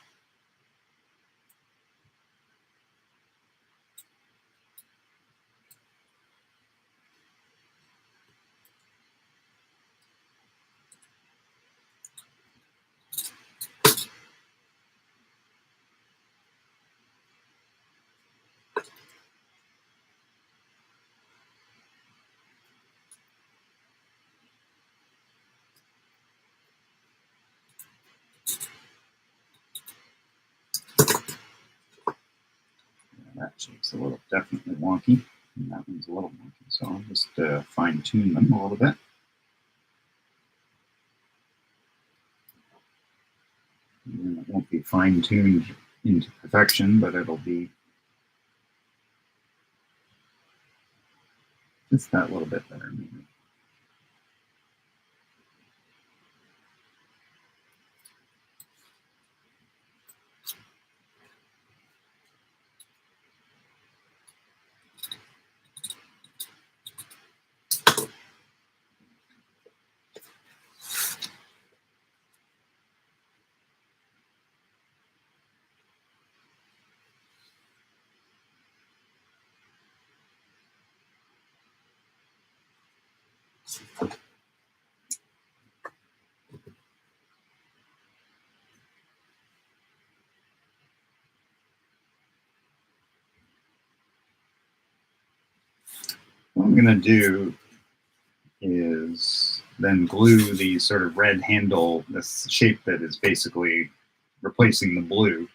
That shape's a little definitely wonky, and that one's a little wonky. So I'll just fine tune them a little bit. And it won't be fine tuned into perfection, but it'll be just that little bit better, maybe. What I'm going to do is then glue the sort of red handle, this shape that is basically replacing the blue,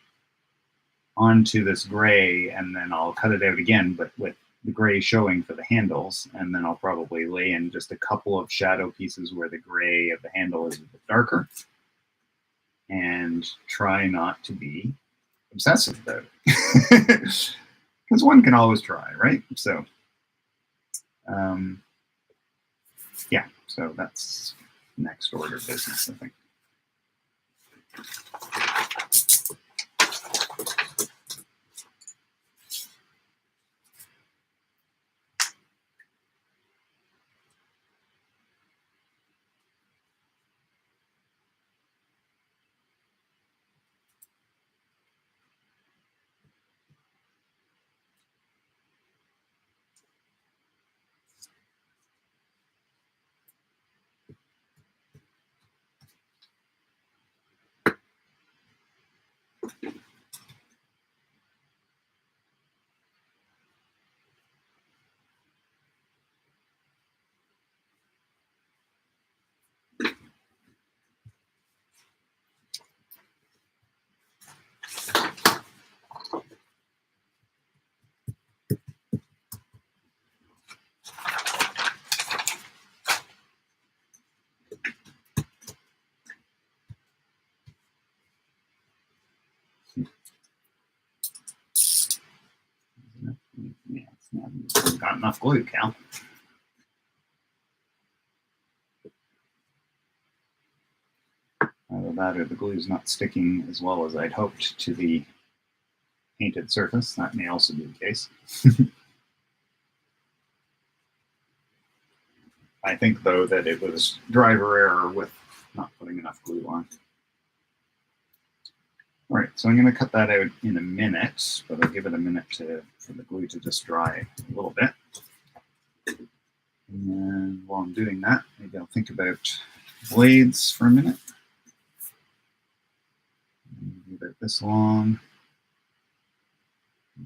onto this gray, and then I'll cut it out again, but with the gray showing for the handles, and then I'll probably lay in just a couple of shadow pieces where the gray of the handle is a bit darker, and try not to be obsessive about it. Because one can always try, right? So yeah, so that's next order of business, I think. Yeah, it's not got enough glue, Cal. Either that or the glue is not sticking as well as I'd hoped to the painted surface. That may also be the case. I think, though, that it was driver error with not putting enough glue on. All right, so I'm going to cut that out in a minute, but I'll give it a minute for the glue to just dry a little bit. And while I'm doing that, maybe I'll think about blades for a minute. Maybe about this long. I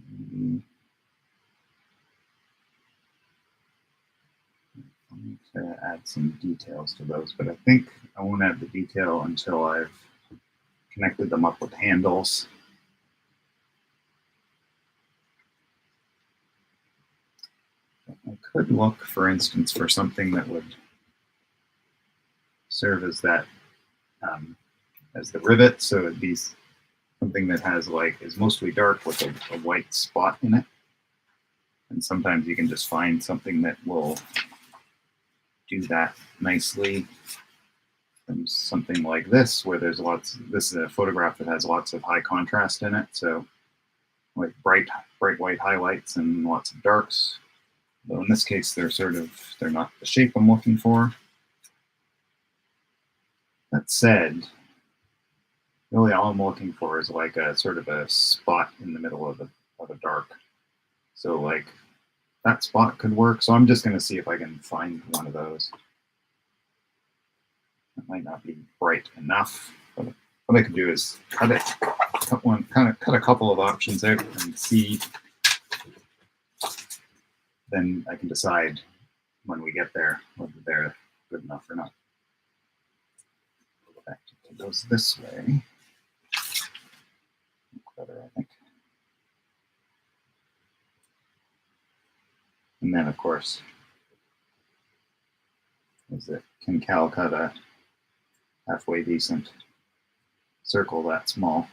need to add some details to those, but I think I won't add the detail until I've connected them up with handles. I could look, for instance, for something that would serve as that, as the rivet, so it'd be something that has is mostly dark with a white spot in it. And sometimes you can just find something that will do that nicely. And something like this, where there's this is a photograph that has lots of high contrast in it, so like bright white highlights and lots of darks. Though in this case, they're not the shape I'm looking for. That said, really all I'm looking for is like a sort of a spot in the middle of a dark. So like that spot could work. So I'm just going to see if I can find one of those. It might not be bright enough, but what I could do is cut a couple of options out and see. Then I can decide when we get there whether they're good enough or not. Back to it goes this way. Better, I think. And then, of course, can Cal cut a halfway decent circle that small?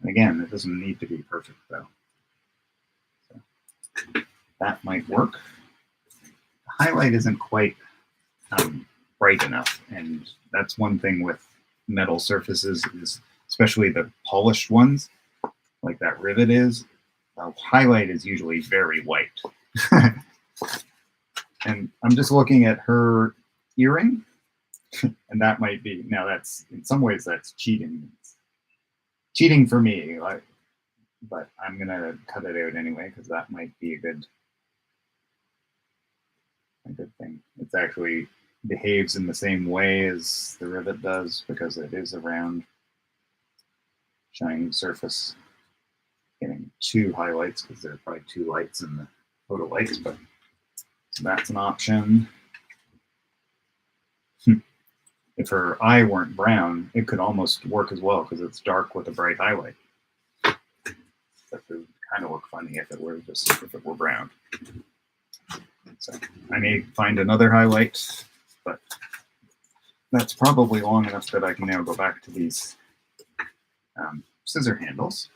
And again, it doesn't need to be perfect, though. So that might work. The highlight isn't quite bright enough, and that's one thing with metal surfaces, is especially the polished ones, like that rivet is. The highlight is usually very white. And I'm just looking at her earring, and that might be, now that's, in some ways that's cheating. It's cheating for me, but I'm gonna cut it out anyway, because that might be a good a good thing. It actually behaves in the same way as the rivet does because it is a round, shiny surface. Getting 2 highlights because there are probably 2 lights in the photo lights, but so that's an option. If her eye weren't brown, it could almost work as well because it's dark with a bright highlight. That would kind of look funny if it were brown. So I may find another highlight, but that's probably long enough that I can now go back to these scissor handles.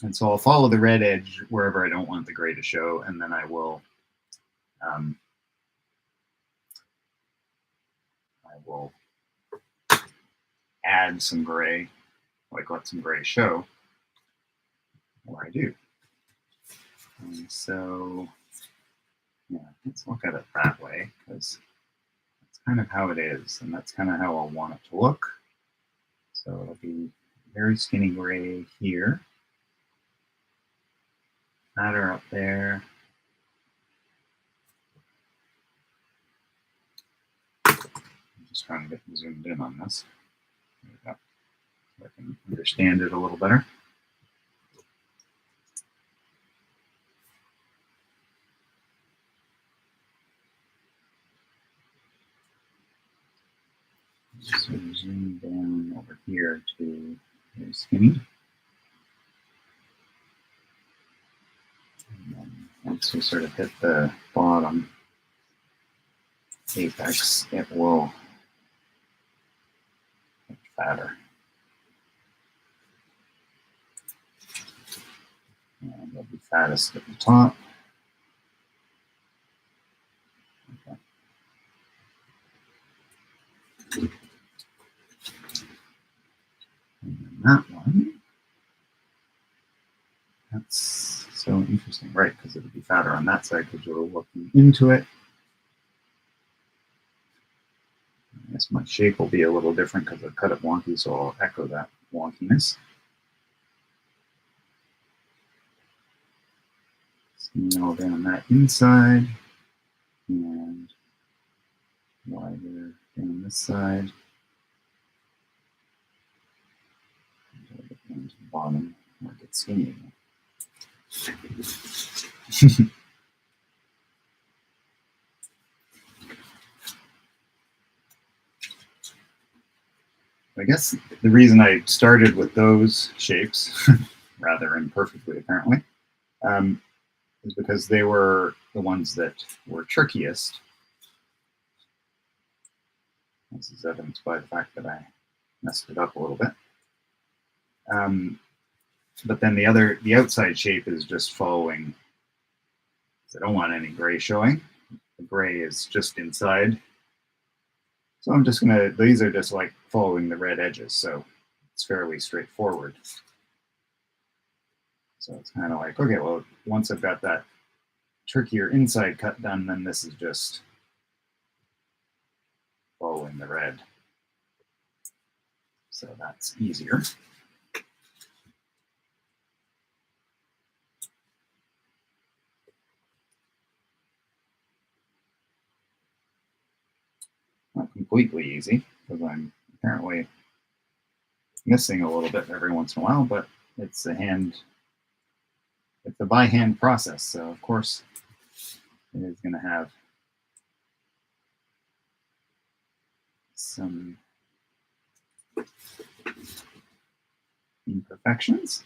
And so I'll follow the red edge wherever I don't want the gray to show, and then I will add some gray, like let some gray show where I do. And so, yeah, let's look at it that way, because that's kind of how it is, and that's kind of how I'll want it to look. So it'll be very skinny gray here, fatter up there. I'm just trying to get zoomed in on this. There we go. So I can understand it a little better. So zoom down over here to very skinny. And then once we sort of hit the bottom apex, it will get fatter. And it'll be fattest at the top. Okay. And then that one, that's so interesting, right? Because it'll be fatter on that side because you're looking into it. I guess my shape will be a little different because I've cut it wonky, so I'll echo that wonkiness. Skin all down that inside and wider down this side. Until I get down to the bottom where it gets skinny again. I guess the reason I started with those shapes, rather imperfectly apparently, is because they were the ones that were trickiest. This is evidenced by the fact that I messed it up a little bit. But then the outside shape is just following. I don't want any gray showing. The gray is just inside. So I'm just gonna, these are just like following the red edges, so it's fairly straightforward. So it's kind of like, okay, well, once I've got that trickier inside cut done, then this is just following the red. So that's easier. Not completely easy, because I'm apparently missing a little bit every once in a while, but it's a by hand process, so of course it is going to have some imperfections.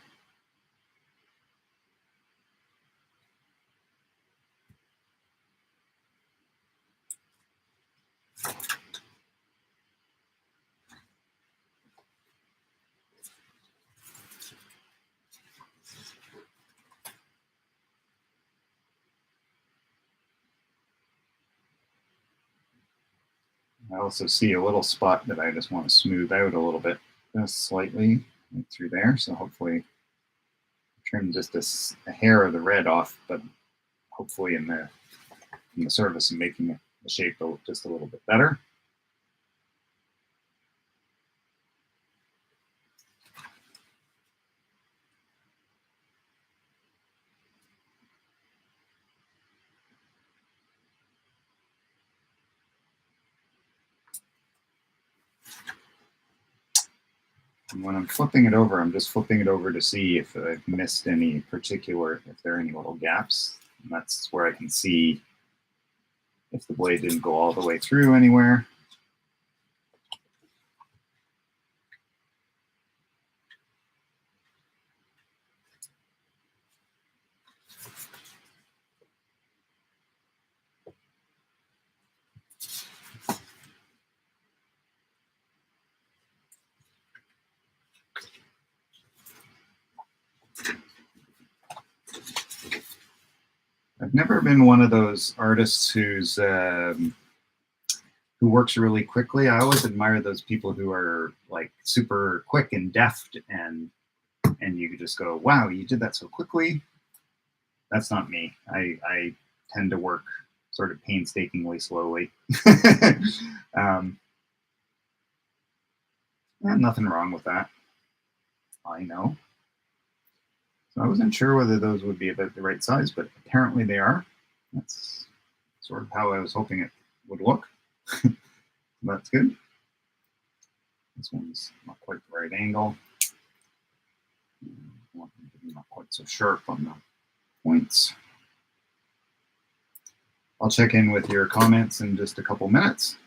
I also see a little spot that I just want to smooth out a little bit, just slightly right through there. So hopefully trim just a hair of the red off, but hopefully in the surface and making the shape look just a little bit better. And when I'm flipping it over, I'm just flipping it over to see if I've missed any particular, if there are any little gaps. And that's where I can see if the blade didn't go all the way through anywhere. I've never been one of those artists who works really quickly. I always admire those people who are like super quick and deft, and you could just go, wow, you did that so quickly. That's not me. I tend to work sort of painstakingly slowly. And nothing wrong with that. I know. So I wasn't sure whether those would be about the right size, but apparently they are. That's sort of how I was hoping it would look. That's good. This one's not quite the right angle. Not quite so sharp on the points. I'll check in with your comments in just a couple minutes.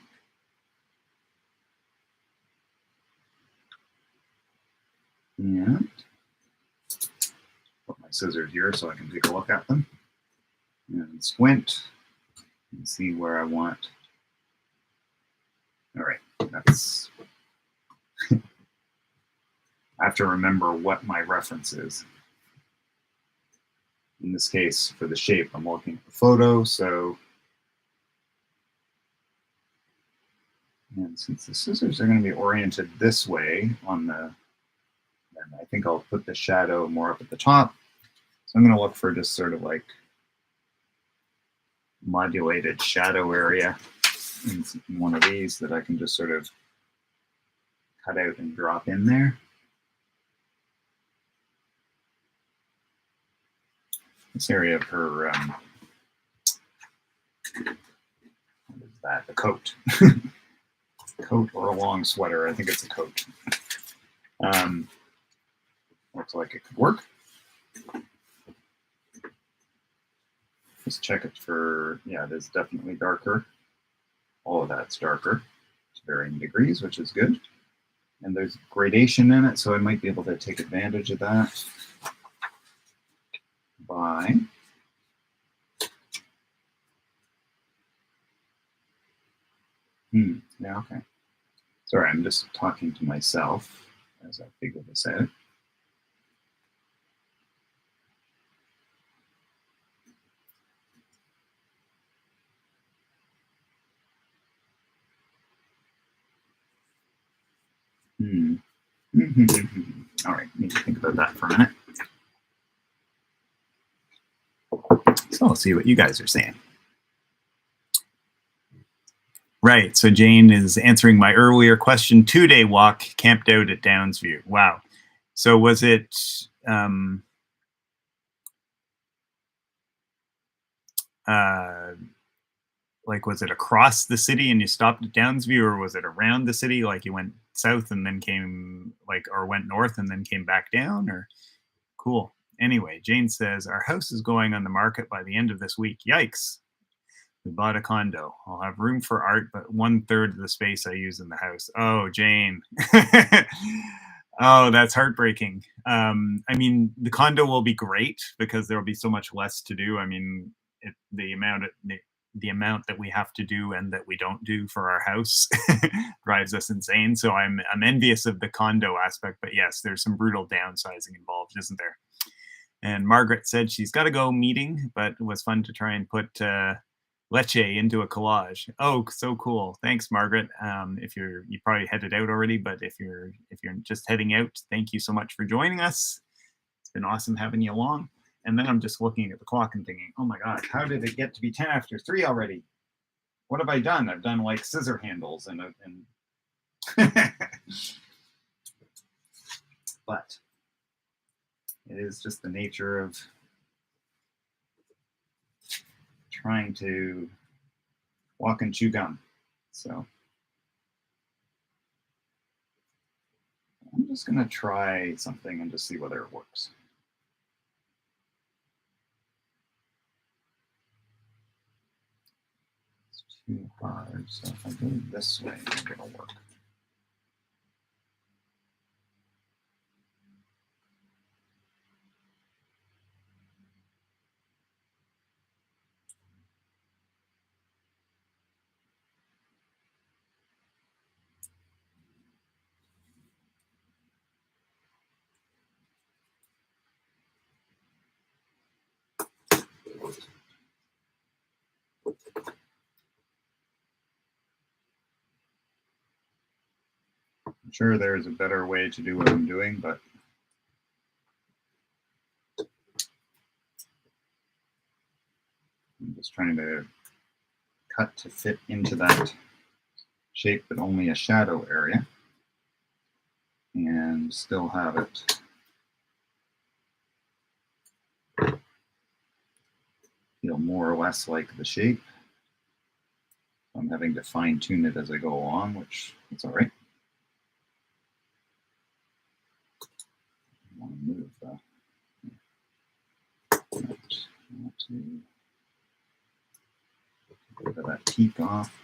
And put my scissors here so I can take a look at them and squint and see where I want. All right, that's. I have to remember what my reference is. In this case, for the shape, I'm looking at the photo, so. And since the scissors are going to be oriented this way on the, then I think I'll put the shadow more up at the top. So I'm going to look for just sort of like modulated shadow area in one of these that I can just sort of cut out and drop in there. This area of her, what is that? The coat. Coat or a long sweater. I think it's a coat. Looks like it could work. Just check it for, yeah, it is definitely darker. All of that's darker to varying degrees, which is good. And there's gradation in it, so I might be able to take advantage of that by yeah, okay. Sorry, I'm just talking to myself as I figure this out. All right, need to think about that for a minute. So I'll see what you guys are saying. Right, so Jane is answering my earlier question. 2-day walk, camped out at Downsview. Wow. So was it like, was it across the city and you stopped at Downsview, or was it around the city, like you went south and then came, like, or went north and then came back down? Or cool. Anyway, Jane says our house is going on the market by the end of this week. Yikes. We bought a condo. I'll have room for art, but 1/3 of the space I use in the house. Oh, Jane. Oh, that's heartbreaking. I mean, the condo will be great because there'll be so much less to do. I mean, the amount that we have to do and that we don't do for our house drives us insane. So I'm envious of the condo aspect, but yes, there's some brutal downsizing involved, isn't there? And Margaret said she's got to go meeting, but it was fun to try and put leche into a collage. Oh, so cool. Thanks, Margaret. If you probably headed out already, but if you're just heading out, thank you so much for joining us. It's been awesome having you along. And then I'm just looking at the clock and thinking, oh my God, how did it get to be 10 after 3 already? What have I done? I've done like scissor handles and but it is just the nature of trying to walk and chew gum. So I'm just going to try something and just see whether it works. It's too hard, so if I go this way, maybe it'll work. I'm sure there's a better way to do what I'm doing, but I'm just trying to cut to fit into that shape, but only a shadow area, and still have it feel more or less like the shape. I'm having to fine tune it as I go along, which is all right. I want to move that. I want to get rid of that peak off.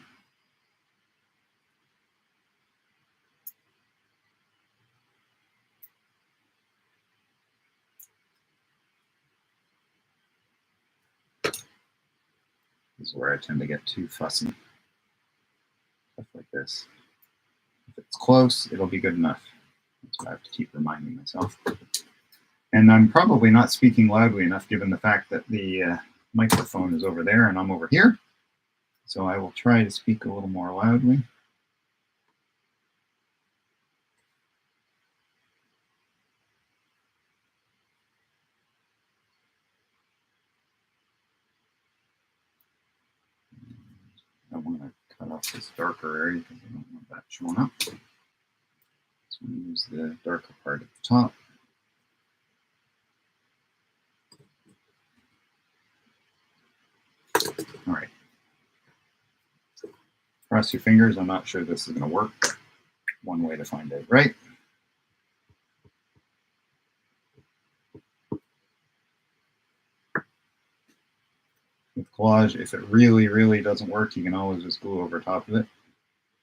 This is where I tend to get too fussy. Stuff like this. If it's close, it'll be good enough. That's what I have to keep reminding myself. And I'm probably not speaking loudly enough given the fact that the microphone is over there and I'm over here. So I will try to speak a little more loudly. I want to cut off this darker area because I don't want that showing up. So I'm going to use the darker part at the top. All right. Cross your fingers. I'm not sure this is going to work. One way to find out, right? With collage, if it really, really doesn't work, you can always just glue over top of it.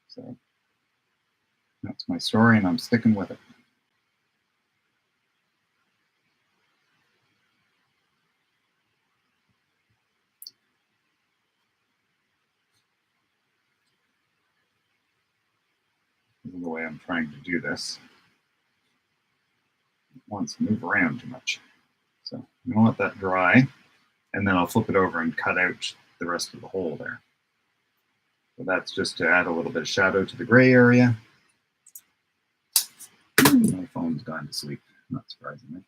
So that's my story, and I'm sticking with it. This is the way I'm trying to do this. It wants to move around too much. So I'm going to let that dry, and then I'll flip it over and cut out the rest of the hole there. So that's just to add a little bit of shadow to the gray area. My phone's gone to sleep, not surprisingly.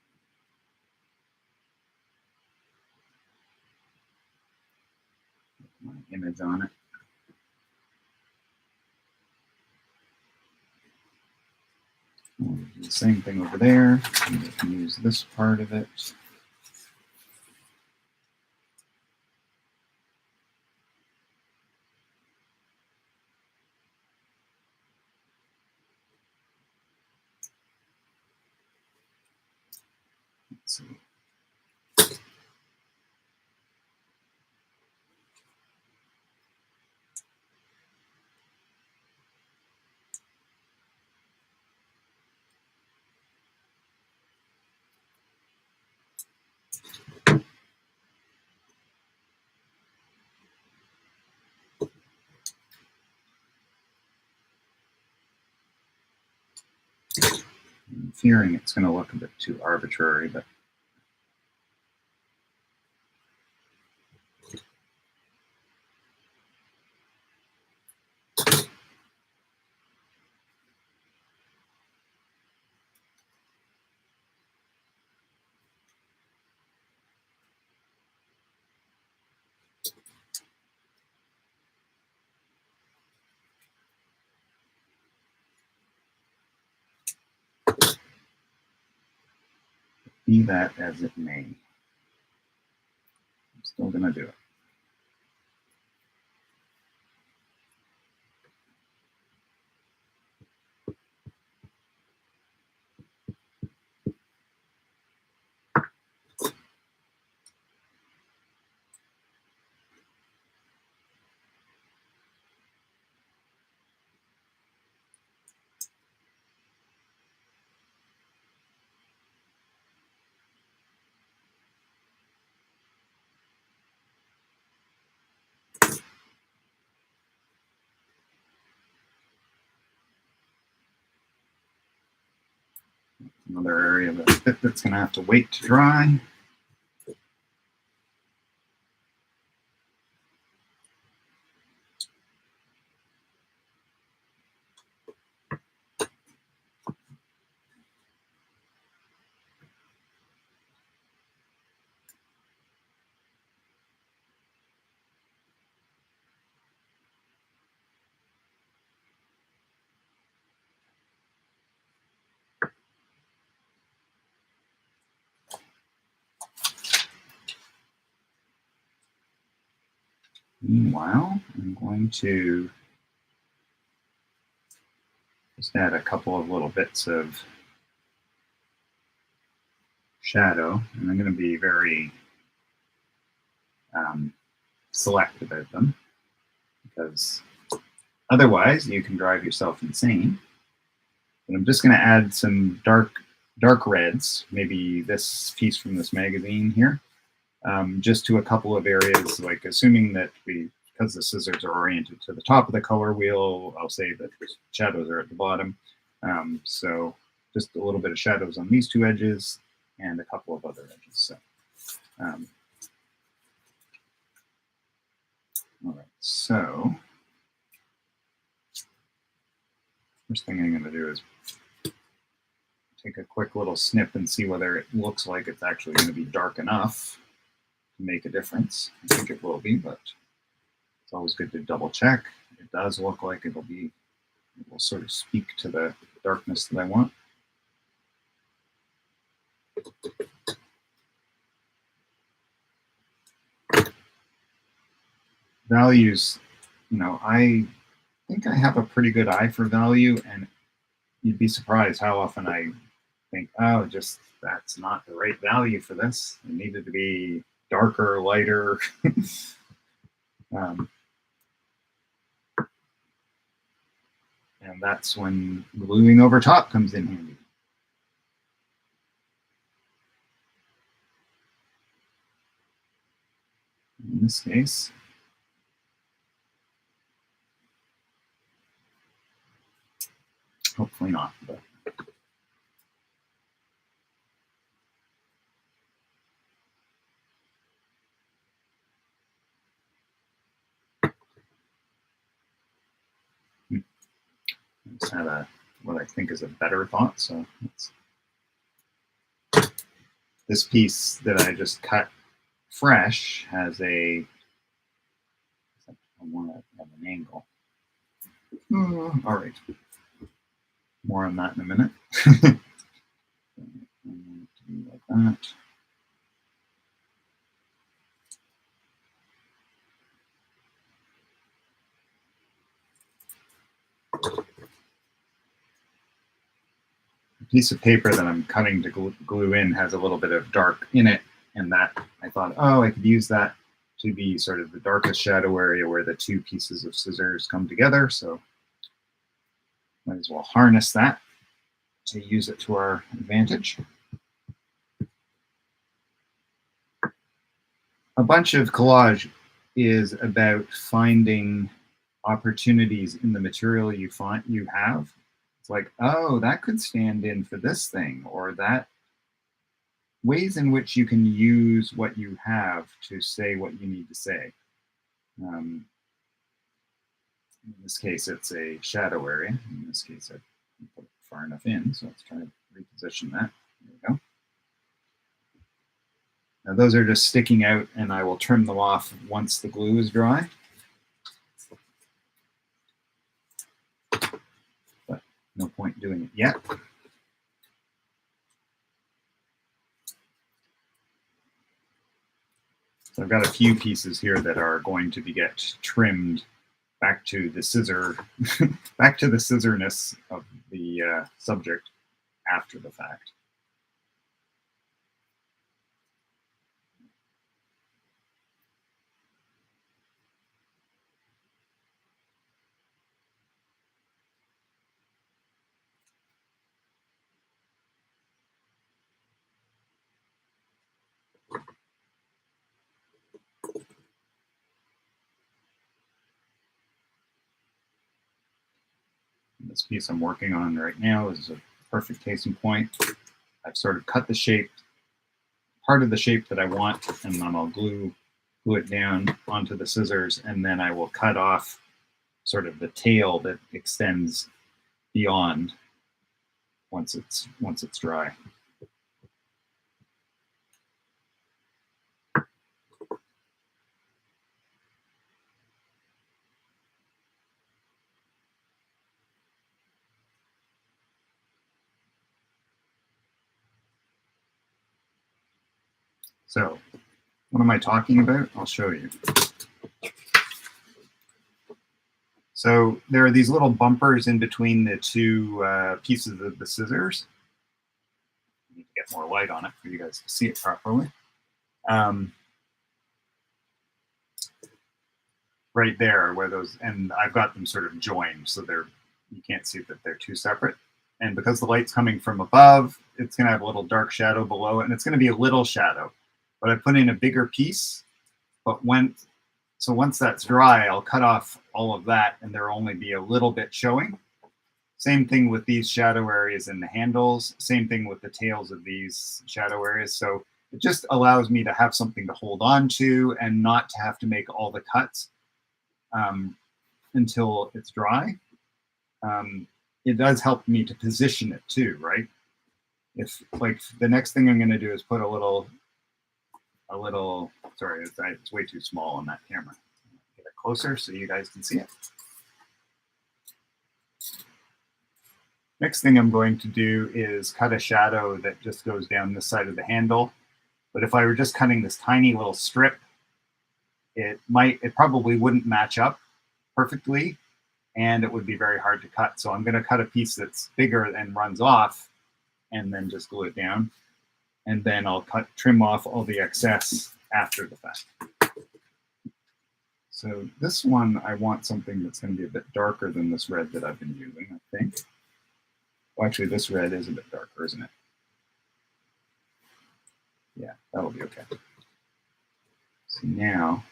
My image on it. We'll do the same thing over there. And we can use this part of it. Let's see. I'm fearing it's going to look a bit too arbitrary, but be that as it may, I'm still going to do it. Another area of the bit that's going to have to wait to dry. Meanwhile, I'm going to just add a couple of little bits of shadow, and I'm going to be very select about them, because otherwise you can drive yourself insane. But I'm just going to add some dark reds, maybe this piece from this magazine here, just to a couple of areas, like assuming that because the scissors are oriented to the top of the color wheel, I'll say that the shadows are at the bottom. So just a little bit of shadows on these two edges and a couple of other edges. So, all right, so first thing I'm going to do is take a quick little snip and see whether it looks like it's actually going to be dark enough to make a difference. I think it will be, but it's always good to double check. It does look like it will sort of speak to the darkness that I want. Values, I think I have a pretty good eye for value, and you'd be surprised how often I think, oh, just that's not the right value for this. It needed to be darker, lighter. And that's when gluing over top comes in handy. In this case, hopefully not, but I just had what I think is a better thought. So this piece that I just cut fresh has I want to have an angle. All right. More on that in a minute. Like that. The piece of paper that I'm cutting to glue in has a little bit of dark in it, and that I thought, oh, I could use that to be sort of the darkest shadow area where the two pieces of scissors come together. So might as well harness that to use it to our advantage. A bunch of collage is about finding opportunities in the material you have. It's like, oh, that could stand in for this thing, or that ways in which you can use what you have to say what you need to say. In this case, it's a shadow area. In this case, I put it far enough in, so let's try to reposition that. There we go. Now those are just sticking out, and I will trim them off once the glue is dry. But no point doing it yet. So I've got a few pieces here that are going to get trimmed back to the scissor, back to the scissorness of the subject after the fact. This piece I'm working on right now is a perfect case in point. I've sort of cut the shape, part of the shape that I want, and then I'll glue it down onto the scissors, and then I will cut off sort of the tail that extends beyond once it's dry. So what am I talking about? I'll show you. So there are these little bumpers in between the two pieces of the scissors. I need to get more light on it for you guys to see it properly. Right there where those, and I've got them sort of joined so you can't see that they're two separate. And because the light's coming from above, it's going to have a little dark shadow below it, and it's going to be a little shadow. But I put in a bigger piece, but once that's dry, I'll cut off all of that, and there'll only be a little bit showing. Same thing with these shadow areas in the handles. Same thing with the tails of these shadow areas. So it just allows me to have something to hold on to and not to have to make all the cuts until it's dry. It does help me to position it too, right? If like the next thing I'm going to do is put a little, sorry, it's way too small on that camera. Get it closer so you guys can see it. Next thing I'm going to do is cut a shadow that just goes down this side of the handle. But if I were just cutting this tiny little strip, it probably wouldn't match up perfectly, and it would be very hard to cut. So I'm going to cut a piece that's bigger and runs off, and then just glue it down. And then I'll trim off all the excess after the fact. So this one, I want something that's going to be a bit darker than this red that I've been using, I think. Well, actually, this red is a bit darker, isn't it? Yeah, that'll be okay. So now,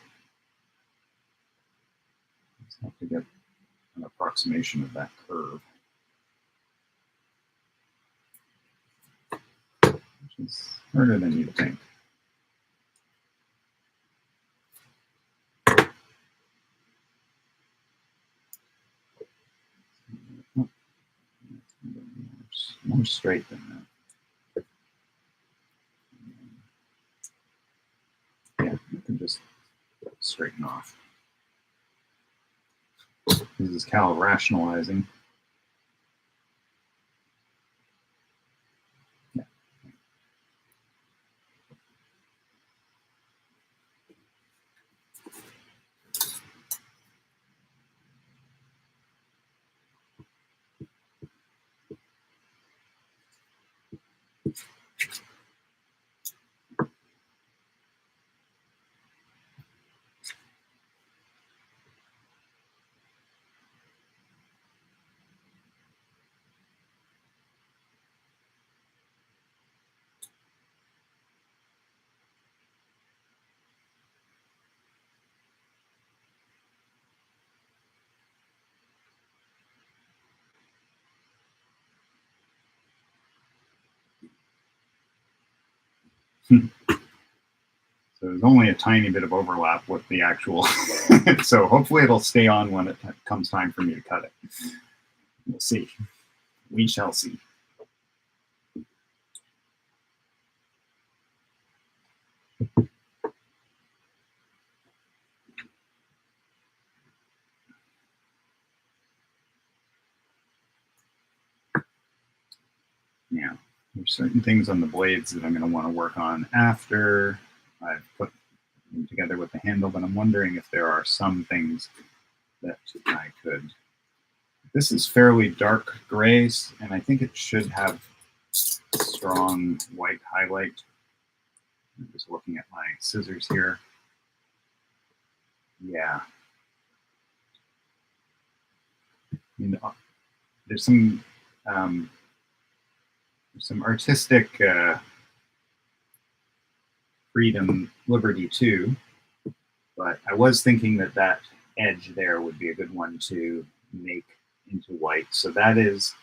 let's have to get an approximation of that curve, which is harder than you'd think. More straight than that. Yeah, you can just straighten off. This is Kal rationalizing. Yeah. So there's only a tiny bit of overlap with the actual, so hopefully it'll stay on when it comes time for me to cut it. We'll see. We shall see. Now, there's certain things on the blades that I'm going to want to work on after I've put them together with the handle, but I'm wondering if there are some things that I could. This is fairly dark grays, and I think it should have strong white highlight. I'm just looking at my scissors here. Yeah. You know, there's some artistic freedom, liberty too, but I was thinking that that edge there would be a good one to make into white. So that is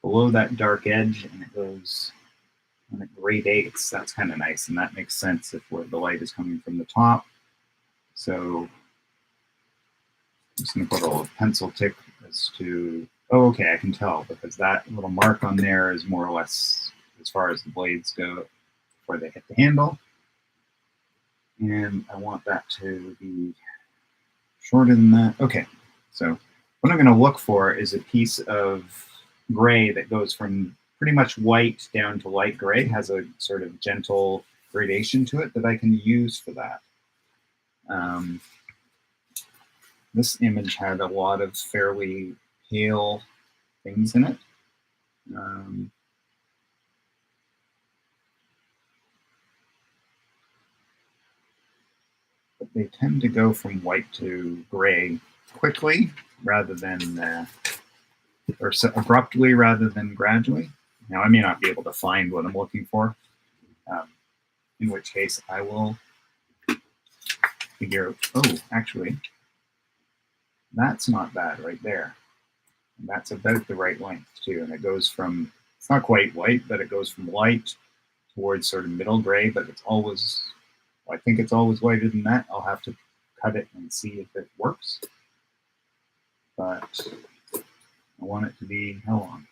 below that dark edge, and it goes and it gradates. That's kind of nice, and that makes sense if the light is coming from the top. So I'm just going to put a little pencil tick as to, oh, okay, I can tell because that little mark on there is more or less as far as the blades go before they hit the handle. And I want that to be shorter than that. Okay, so what I'm going to look for is a piece of gray that goes from pretty much white down to light gray, has a sort of gentle gradation to it that I can use for that. This image had a lot of fairly pale things in it. But they tend to go from white to gray quickly rather than, or so abruptly rather than gradually. Now, I may not be able to find what I'm looking for, in which case I will figure out, oh, actually, that's not bad right there. And that's about the right length too. And it goes from, it's not quite white, but it goes from light towards sort of middle gray, but it's always, well, I think it's always whiter than that. I'll have to cut it and see if it works. But I want it to be, how long?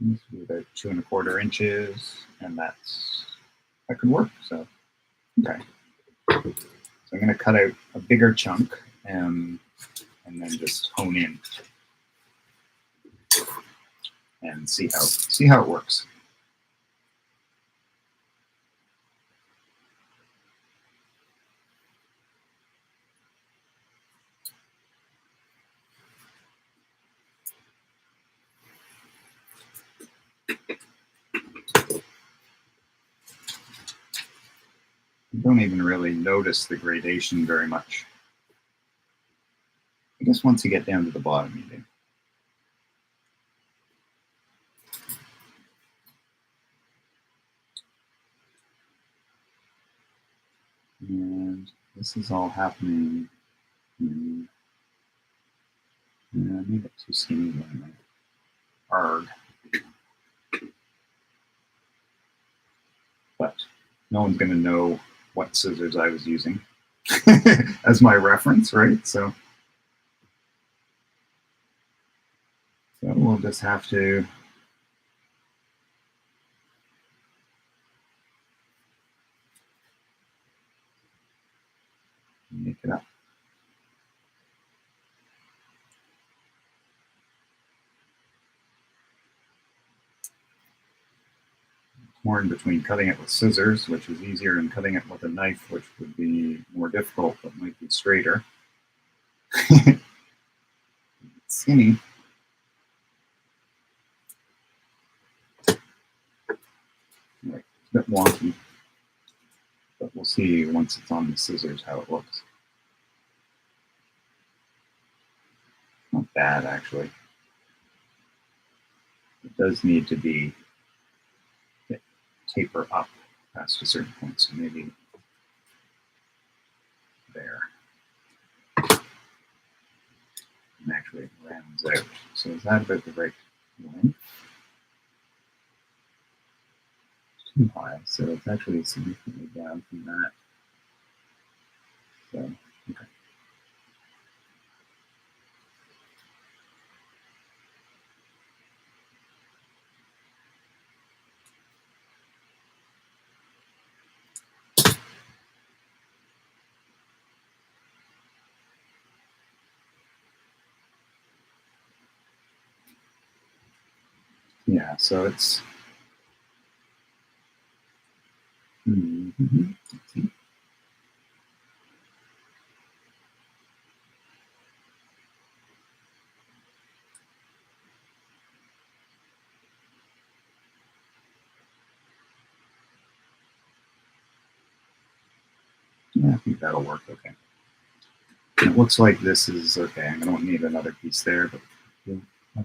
This will be about 2 1/4 inches, and that could work. So, okay. So I'm going to cut out a bigger chunk and then just hone in and see how it works. You don't even really notice the gradation very much. I guess once you get down to the bottom, you do. And this is all happening in, I made it too skinny anyway. Arg. But no one's going to know what scissors I was using as my reference, right? So we'll just have to make it up. Torn between cutting it with scissors, which is easier, and cutting it with a knife, which would be more difficult but might be straighter. It's skinny. Right. It's a bit wonky, but we'll see once it's on the scissors how it looks. Not bad, actually. It does need to be taper up past a certain point, so maybe there. And actually it rounds out. So is that about the right length? It's too high, so it's actually significantly down from that. So, okay. Yeah, so it's let's see. Yeah, I think that'll work okay. And it looks like this is okay. I don't need another piece there, but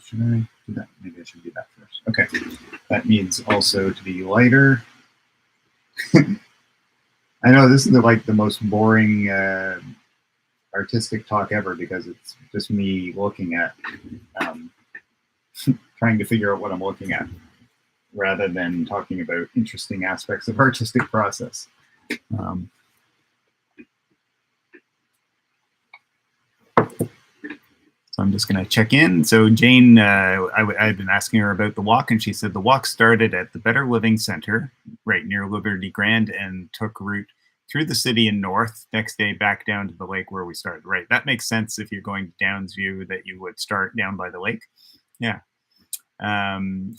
should I do that? Maybe I should do that first. Okay, that needs also to be lighter. I know this is like the most boring artistic talk ever, because it's just me looking at, trying to figure out what I'm looking at, rather than talking about interesting aspects of artistic process. So I'm just going to check in. So Jane, I've been asking her about the walk, and she said the walk started at the Better Living Center, right near Liberty Grand, and took route through the city and north. Next day, back down to the lake where we started. Right, that makes sense if you're going to Downsview, that you would start down by the lake. Yeah.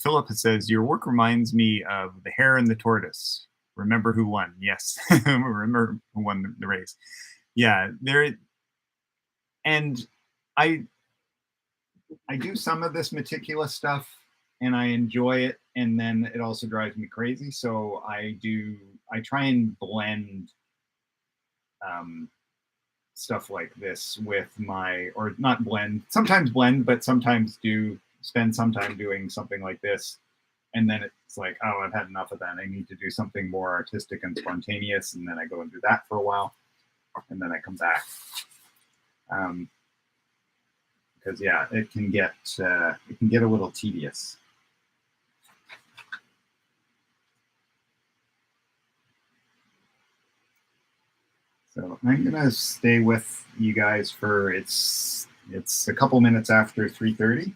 Philip says, your work reminds me of The Hare and the Tortoise. Remember who won? Yes. Remember who won the race. Yeah, there. And I do some of this meticulous stuff and I enjoy it, and then it also drives me crazy. So I try and blend stuff like this with my, or not blend, sometimes blend, but sometimes spend some time doing something like this. And then it's like, oh, I've had enough of that. I need to do something more artistic and spontaneous. And then I go and do that for a while, and then I come back. Because yeah, it can get a little tedious. So I'm gonna stay with you guys for it's a couple minutes after 3:30,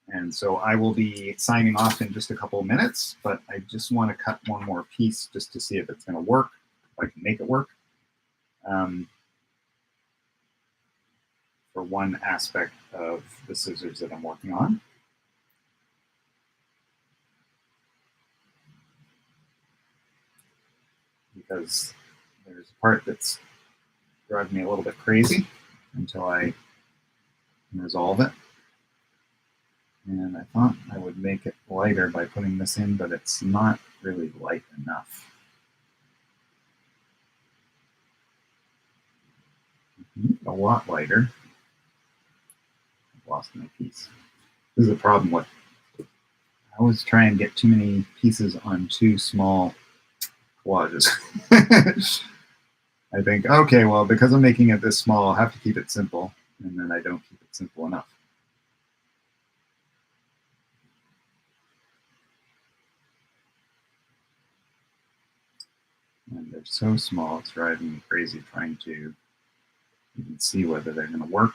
and so I will be signing off in just a couple of minutes. But I just want to cut one more piece just to see if it's going to work, if I can make it work. For one aspect of the scissors that I'm working on. Because there's a part that's driving me a little bit crazy until I can resolve it. And I thought I would make it lighter by putting this in, but it's not really light enough. A lot lighter. I've lost my piece. This is the problem with, I always try and get too many pieces on too small collages. I think, okay, well, because I'm making it this small, I'll have to keep it simple, and then I don't keep it simple enough. And they're so small, it's driving me crazy trying to even see whether they're going to work.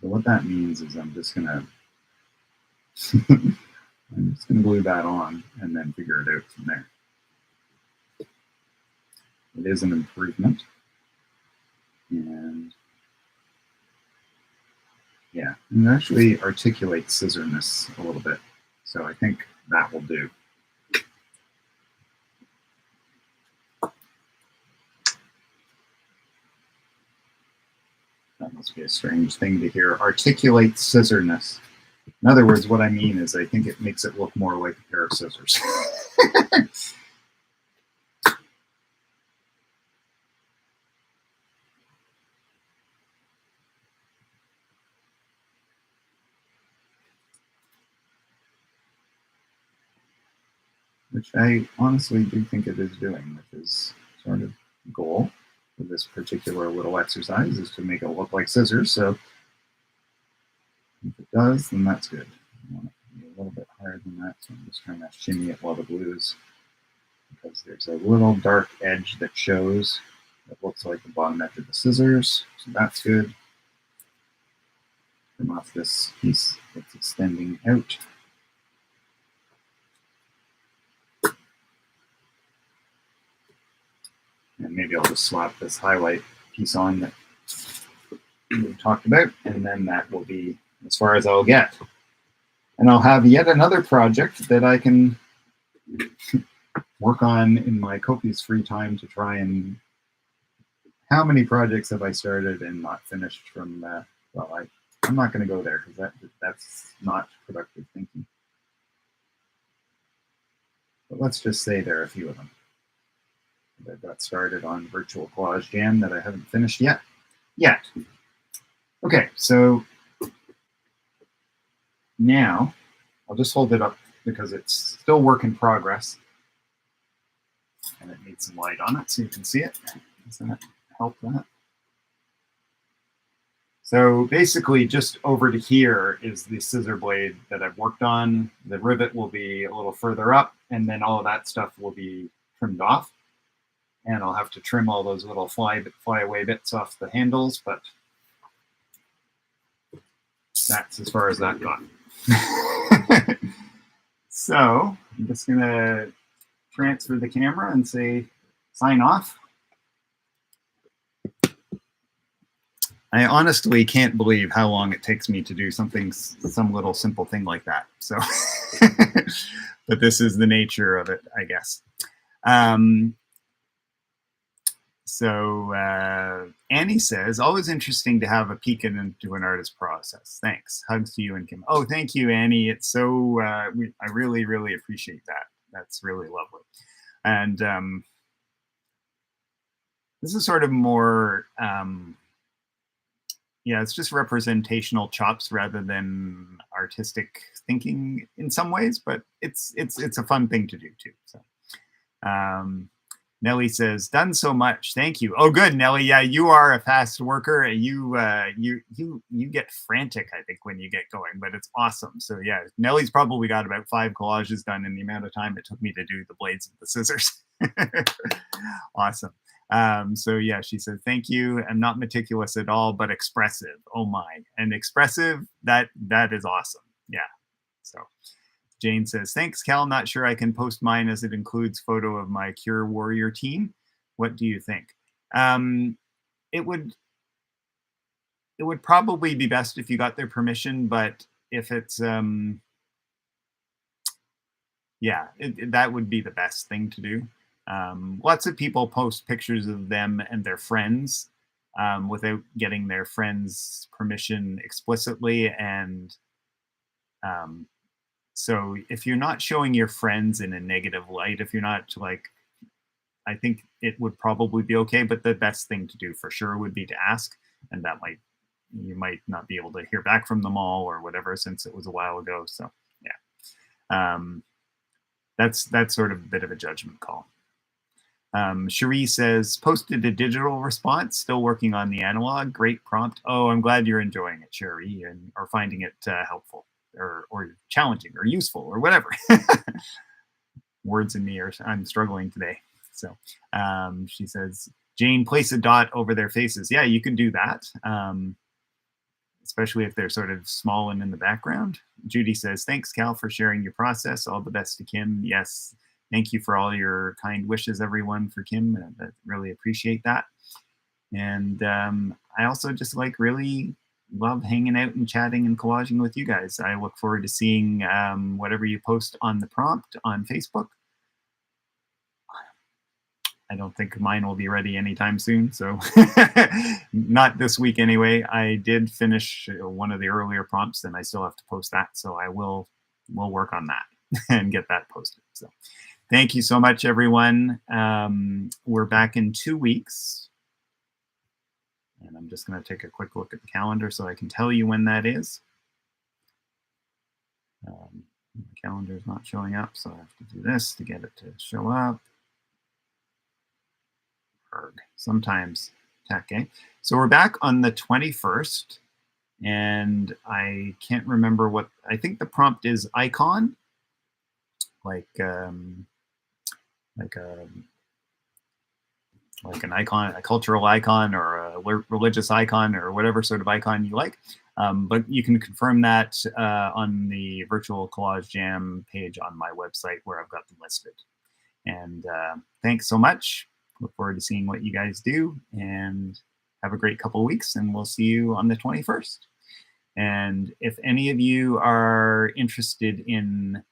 So what that means is I'm just gonna glue that on and then figure it out from there. It is an improvement, and yeah, and it actually articulates scissorness a little bit, so I think that will do. That must be a strange thing to hear. Articulate scissorness. In other words, what I mean is I think it makes it look more like a pair of scissors. Which I honestly do think it is doing, which is sort of the goal for this particular little exercise, is to make it look like scissors. So if it does, then that's good. I want it to be a little bit higher than that, so I'm just trying to shimmy it while the glue is, because there's a little dark edge that shows that looks like the bottom edge of the scissors, so that's good. Trim off this piece that's extending out. And maybe I'll just slap this highlight piece on that we talked about, and then that will be as far as I'll get. And I'll have yet another project that I can work on in my copious free time to try and, how many projects have I started and not finished from, well, I'm not going to go there because that's not productive thinking. But let's just say there are a few of them that I've got started on Virtual Collage Jam that I haven't finished yet. Okay, so now I'll just hold it up because it's still work in progress and it needs some light on it so you can see it. Does that help that? So basically just over to here is the scissor blade that I've worked on. The rivet will be a little further up and then all of that stuff will be trimmed off. And I'll have to trim all those little flyaway bits off the handles, but that's as far as that got. So I'm just gonna transfer the camera and say sign off. I honestly can't believe how long it takes me to do some little simple thing like that. So, but this is the nature of it, I guess. So Annie says, always interesting to have a peek into an artist's process. Thanks. Hugs to you and Kim. Oh, thank you, Annie. It's so, I really, really appreciate that. That's really lovely. And this is sort of more, yeah, it's just representational chops rather than artistic thinking in some ways, but it's a fun thing to do too. So. Nellie says, done so much. Thank you. Oh, good, Nellie. Yeah, you are a fast worker. You get frantic, I think, when you get going, but it's awesome. So yeah, Nellie's probably got about 5 collages done in the amount of time it took me to do the blades of the scissors. Awesome. So yeah, she said, thank you. I'm not meticulous at all, but expressive. Oh my. And expressive, that is awesome. Yeah. So Jane says, thanks, Cal. Not sure I can post mine as it includes photo of my Cure Warrior team. What do you think? It would probably be best if you got their permission, but if it's, yeah, that would be the best thing to do. Lots of people post pictures of them and their friends without getting their friends' permission explicitly. And so if you're not showing your friends in a negative light, if you're not like, I think it would probably be okay, but the best thing to do for sure would be to ask, and that you might not be able to hear back from them all or whatever, since it was a while ago. So yeah, that's sort of a bit of a judgment call. Cherie says, posted a digital response, still working on the analog. Great prompt. Oh, I'm glad you're enjoying it, Cherie, and or finding it helpful or challenging or useful or whatever. Words in me I'm struggling today. So she says, Jane, place a dot over their faces. Yeah, you can do that, especially if they're sort of small and in the background. Judy says, thanks, Cal, for sharing your process. All the best to Kim. Yes. Thank you for all your kind wishes, everyone, for Kim. I really appreciate that. And I also just really love hanging out and chatting and collaging with you guys. I look forward to seeing whatever you post on the prompt on Facebook. I don't think mine will be ready anytime soon, so not this week anyway. I did finish one of the earlier prompts and I still have to post that, so we'll work on that and get that posted. So thank you so much, everyone. We're back in 2 weeks. And I'm just going to take a quick look at the calendar so I can tell you when that is. The calendar is not showing up, so I have to do this to get it to show up. Sometimes tech, eh? So we're back on the 21st, and I can't remember what, I think the prompt is icon, like an icon, a cultural icon or a religious icon or whatever sort of icon you like. But you can confirm that on the Virtual Collage Jam page on my website where I've got them listed. And thanks so much. Look forward to seeing what you guys do, and have a great couple of weeks, and we'll see you on the 21st. And if any of you are interested in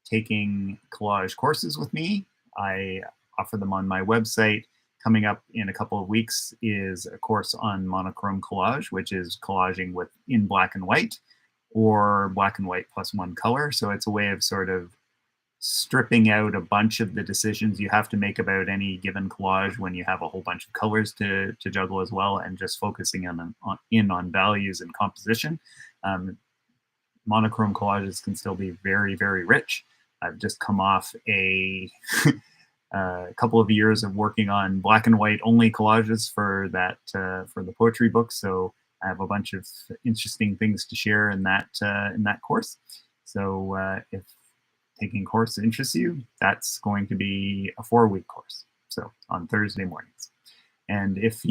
taking collage courses with me, I offer them on my website. Coming up in a couple of weeks is a course on monochrome collage, which is collaging in black and white or black and white plus one color. So it's a way of sort of stripping out a bunch of the decisions you have to make about any given collage when you have a whole bunch of colors to juggle as well, and just focusing on values and composition. Monochrome collages can still be very, very rich. I've just come off a couple of years of working on black and white only collages for that for the poetry book. So I have a bunch of interesting things to share in that course. So if taking course interests you, that's going to be a 4-week course. So on Thursday mornings. And if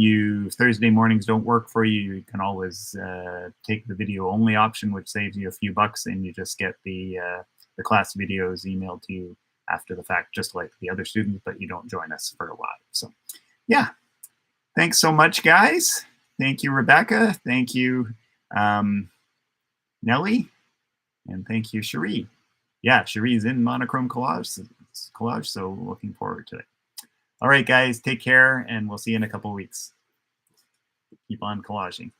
Thursday mornings don't work for you, you can always take the video only option, which saves you a few bucks, and you just get the class videos emailed to you after the fact, just like the other students, but you don't join us for a while. So yeah, thanks so much, guys. Thank you, Rebecca. Thank you, Nellie. And thank you, Cherie. Yeah, Cherie's in monochrome collage, so looking forward to it. All right, guys, take care, and we'll see you in a couple of weeks. Keep on collaging.